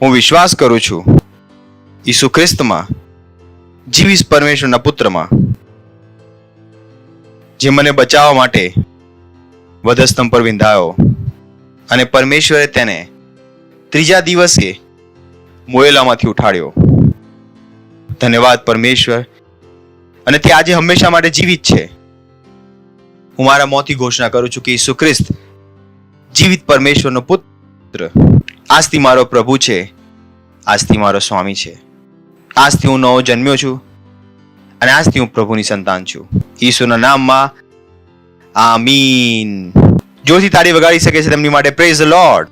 હું વિશ્વાસ કરું છું ઈસુ ખ્રિસ્તમાં, જીવીશ પરમેશ્વરના પુત્રમાં, જે મને બચાવવા માટે વધસ્તંભ પર વિંધાયો અને પરમેશ્વરે તેને ત્રીજા દિવસે મોયેલામાંથી ઉઠાડ્યો. ધન્યવાદ પરમેશ્વર. અને તે આજે હંમેશા માટે જીવિત છે. હું મારા મોંથી ઘોષણા કરું છું કે ઈસુ ખ્રિસ્ત જીવિત પરમેશ્વરનો પુત્ર આજથી મારો પ્રભુ છે, આજથી મારો સ્વામી છે. આજથી હું નવો જન્મ્યો છું અને આજથી હું પ્રભુની સંતાન છું. ઈસુના નામમાં આમીન. જોરથી તાળી વગાડી શકે છે તેમની માટે પ્રેઝ ધ લોર્ડ.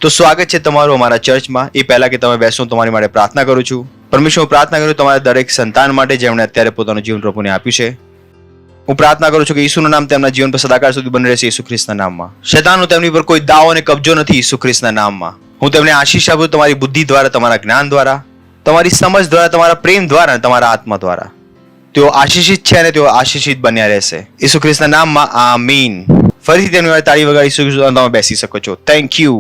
તો સ્વાગત છે તમારું અમારા ચર્ચમાં. એ પહેલા કે તમે બેસો, તમારી માટે પ્રાર્થના કરું છું. પરમેશ્વર, હું પ્રાર્થના કરું તમારા દરેક સંતાન માટે જેમણે અત્યારે પોતાનું જીવન પ્રભુને આપ્યું છે. હું પ્રાર્થના કરું છું કે ઈસુનું નામ તેમના જીવન પર સદાકાળ સુધી બની રહેશે ઈસુ ખ્રિસ્તના નામમાં. શૈતાનનો તેમની પર કોઈ દાવો અને કબજો નથી ઈસુ ખ્રિસ્તના નામમાં. હું તેમને આશીષ આપું તમારી બુદ્ધિ દ્વારા, તમારા જ્ઞાન દ્વારા, તમારી સમજ દ્વારા, તમારા પ્રેમ દ્વારા અને તમારા આત્મા દ્વારા. તેઓ આશીષિત છે અને તેઓ આશીષિત બન્યા રહેશે ઈસુ ખ્રિસ્તના નામમાં આમીન. ફરીથી તેમની માટે તાળી વગાડીશું અને તમે બેસી શકો છો. Thank you.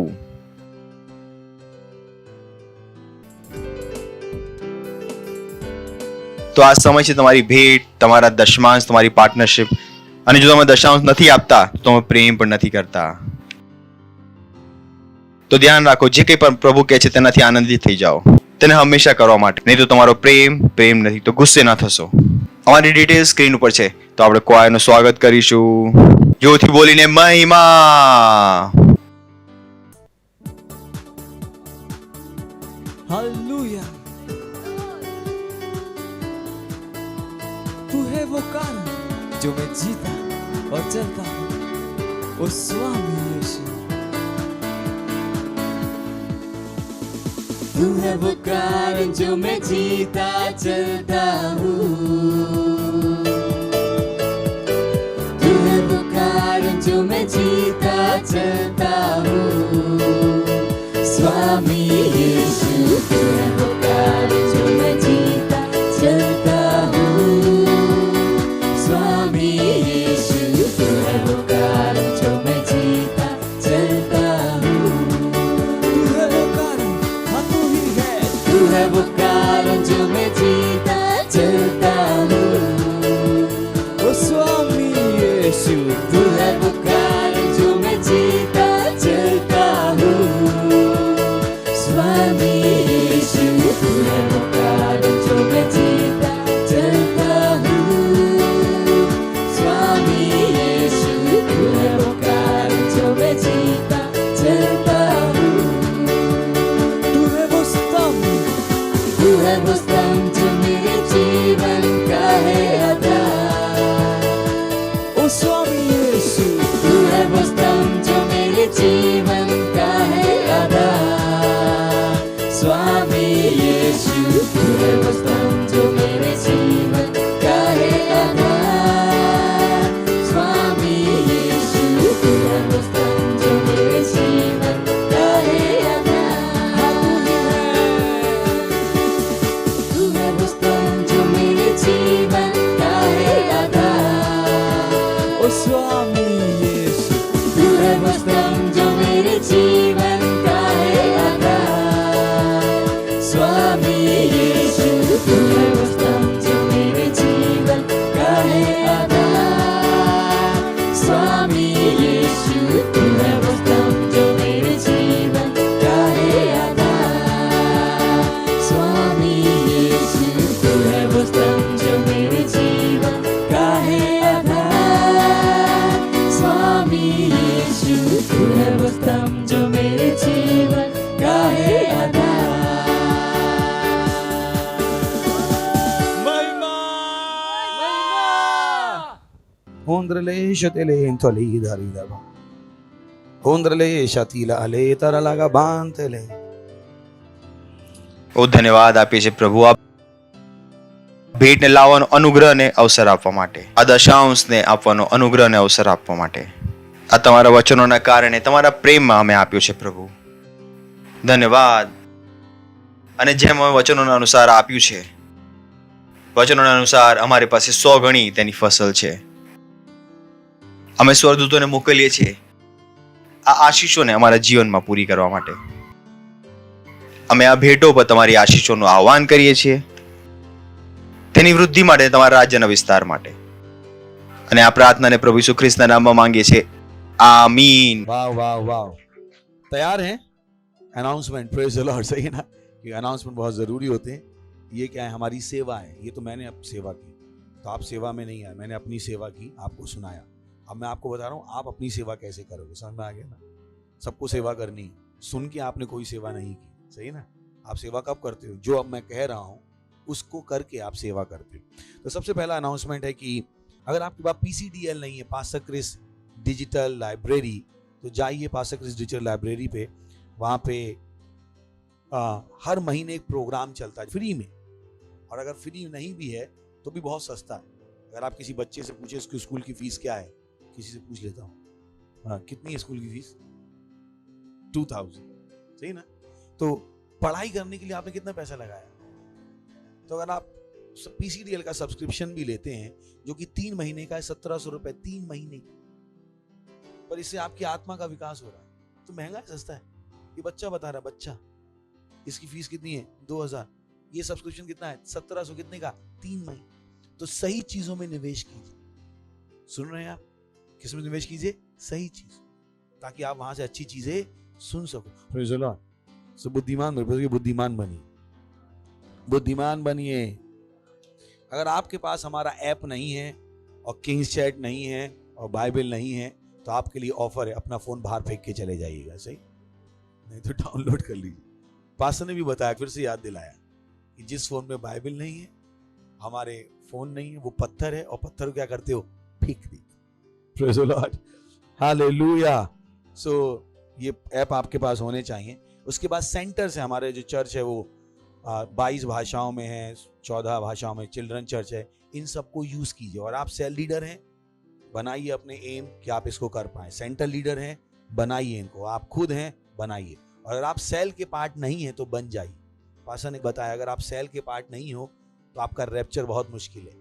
તો આ સમય છે તમારી ભેટ, તમારા દશમાંશ, તમારી પાર્ટનરશિપ. અને જો તમે દશાંશ નથી આપતા તો તમે પ્રેમ પણ નથી કરતા. તો ધ્યાન રાખો, જે કંઈ પણ પ્રભુ કહે છે તેનાથી આનંદિત થઈ જાઓ, તેને હંમેશા કરવા માટે. નહીં તો તમારો પ્રેમ નથી તો ગુસ્સે ના થશો. અમારી ડિટેલ સ્ક્રીન ઉપર છે. તો આપણે કોયરનું સ્વાગત કરીશું જોરથી બોલીને મહિમા. हालेलुया तू है वो कारण जो मैं जीता और चलता हूँ ओ स्वामी यीशु तू है वो कारण जो मैं जीता चलता हूँ तू है वो कारण जो मैं जीता चलता हूँ स्वामी यीशु तू है वो कारण जो मैं जीता चलता हूँ स्वामी यीशु तू है वो कारण जो मैं जीता चलता हूँ तू है वो कारण हाँ तू ही है तू है वो कारण जो मैं जीता चलता हूँ ओ स्वामी यीशु तू है वो कारण जो मैं जीता चलता हूँ स्वामी यीशु तू है वो कारण जो मैं जीता चलता हूँ स्वामी यीशु तू है वो कारण जो मैं जीता चलता हूँ तू है वो स्तंभ जो मेरे जीवन का है आधार ओ स्वामी यीशु तू है वो स्तंभ जो मेरे जीवन का है आधार स्वामी यीशु तू है वो स्तंभ जो मेरे जीवन का है आधार स्वामी यीशु तू है वो स्तंभ जो मेरे जीवन का है आधार तू है वो स्तंभ जो मेरे जीवन का है आधार ओ स्वामी यीशु तू है वो स्तंभ जो मेरे जीवन का है आधार स्वामी यीशु तू है वो स्तंभ जो मेरे जीवन का है आधार स्वामी यीशु तू है वो स्तंभ जो मेरे जीवन का है आधार स्वामी यीशु तू है वो स्तंभ जो मेरे जीवन का है आधार स्वामी यीशु तू है वो स्तंभ जो मेरे जीवन का है आधार Ondrele shatele entoli daridaba. Ondrele shatila ale taralaga bantele. ઓ ધન્યવાદ આપીએ છીએ પ્રભુ. આપ ભેટને લાવવાનો અનુગ્રહને અવસર આપવા માટે, આ દશાંશને આપવાનો અનુગ્રહને અવસર આપવા માટે, આ તમારા વચનોના કારણે તમારા પ્રેમમાં અમે આપ્યું છે પ્રભુ. ધન્યવાદ. અને જેમ અમે વચનોના અનુસાર આપ્યું છે, વચનોના અનુસાર અમારી પાસે 100 ગણી તેની ફસલ છે. અમે સ્વર્ગદૂતોને મોકલીએ છીએ આ આશીષોને અમારા જીવનમાં પૂરી કરવા માટે. અમે આ ભેટો પર તમારી આશીષોનું આહ્વાન કરીએ છીએ, તેની વૃદ્ધિ માટે, તમારા રાજ્યના વિસ્તાર માટે. અને આ પ્રાર્થનાને પ્રભુ ઈસુ ખ્રિસ્તના નામમાં માંગીએ છીએ. आमीन. वाह वाह वाह. तैयार हैं? अनाउंसमेंट. Praise the Lord. सही है ना? ये अनाउंसमेंट बहुत ज़रूरी होते हैं. ये क्या है? हमारी सेवा है. ये तो मैंने अब सेवा की, तो आप सेवा में नहीं आए. मैंने अपनी सेवा की, आपको सुनाया. अब मैं आपको बता रहा हूँ आप अपनी सेवा कैसे करोगे. समझ में आ गया ना? सबको सेवा करनी है. सुन के आपने कोई सेवा नहीं की. सही ना? आप सेवा कब करते हो? जो अब मैं कह रहा हूँ उसको करके आप सेवा करते हो. तो सबसे पहला अनाउंसमेंट है कि अगर आपके पास PCDL नहीं है, पास्टर क्रिस डिजिटल लाइब्रेरी, तो जाइए पास्टर क्रिस डिजिटल लाइब्रेरी पे. वहाँ पे हर महीने एक प्रोग्राम चलता है फ्री में, और अगर फ्री नहीं भी है तो भी बहुत सस्ता है. अगर आप किसी बच्चे से पूछे इसकी स्कूल की फीस क्या है, किसी से पूछ लेता हूँ, हाँ कितनी है स्कूल की फीस? 2000. सही ना? तो पढ़ाई करने के लिए आपने कितना पैसा लगाया? तो अगर आप PCDL का सब्सक्रिप्शन भी लेते हैं जो कि 3 महीने का है, 1700 रुपए 3 महीने का, पर इससे आपकी आत्मा का विकास हो रहा है. तो महंगा है सस्ता है? ये बच्चा बता रहा, बच्चा इसकी फीस कितनी है? 2000. ये सब्सक्रिप्शन कितना है? 1700. कितने का? 3 महीने. तो सही चीजों में निवेश कीजिए. सुन रहे हैं आप? किस में निवेश कीजिए? सही चीज, ताकि आप वहां से अच्छी चीजें सुन सको. Praise the Lord. सो बुद्धिमान बनिए, बुद्धिमान बनिए, बुद्धिमान बनिए. अगर आपके पास हमारा ऐप नहीं है और किंग्स चैट नहीं है और बाइबल नहीं है, तो आपके लिए ऑफर है, अपना फोन बाहर फेंक के चले जाइएगा. सही नहीं तो डाउनलोड कर लीजिए. पास्टर ने भी बताया, फिर से याद दिलाया कि जिस फोन में बाइबल नहीं है, हमारे फोन नहीं है, वो पत्थर है, और पत्थर को क्या करते हो? फेंक दी. Praise the Lord. Hallelujah. So ये ऐप आपके पास होने चाहिए. उसके बाद सेंटर से हमारे जो चर्च है वो 22 भाषाओं में है, 14 भाषाओं में चिल्ड्रन चर्च है. इन सबको यूज कीजिए. और आप सेल लीडर हैं, बनाइए अपने एम कि आप इसको कर पाए. सेंटर लीडर हैं, बनाइए इनको. आप खुद हैं, बनाइए. और अगर आप सेल के पार्ट नहीं है तो बन जाइए. पास्टर ने बताया अगर आप सेल के पार्ट नहीं हो तो आपका रैप्चर बहुत मुश्किल है.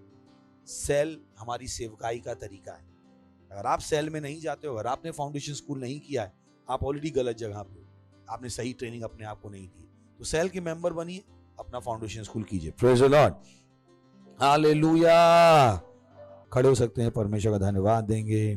सेल हमारी सेवकाई का तरीका है. अगर आप सेल में नहीं जाते हो, अगर आपने फाउंडेशन स्कूल नहीं किया है, आप ऑलरेडी गलत जगह पे हो. आपने सही ट्रेनिंग अपने आप को नहीं दी. तो सेल के मेंबर बनिए, अपना फाउंडेशन स्कूल कीजिए. Praise the Lord. हालेलुया. खड़े हो सकते हैं, परमेश्वर का धन्यवाद देंगे.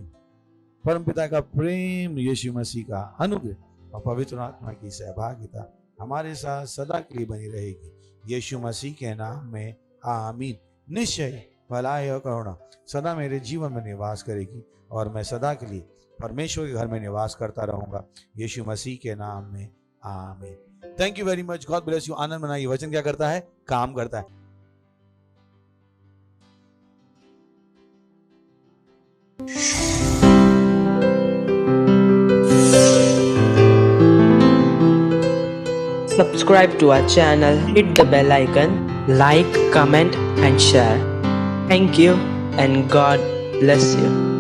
परमपिता का प्रेम, यीशु मसीह का अनुग्रह और पवित्र आत्मा की सहभागिता हमारे साथ सदा के लिए बनी रहेगी. यीशु मसीह के नाम में आमीन. निश्चय भलाई और करुणा सदा मेरे जीवन में निवास करेगी, और मैं सदा के लिए परमेश्वर के घर में निवास करता रहूंगा. यीशु मसीह के नाम में आमीन. Thank you very much. God bless you. आनंद मनाइए. वचन क्या करता है? काम करता है. Subscribe to our channel, hit the bell icon, like, comment and share. Thank you and God bless you.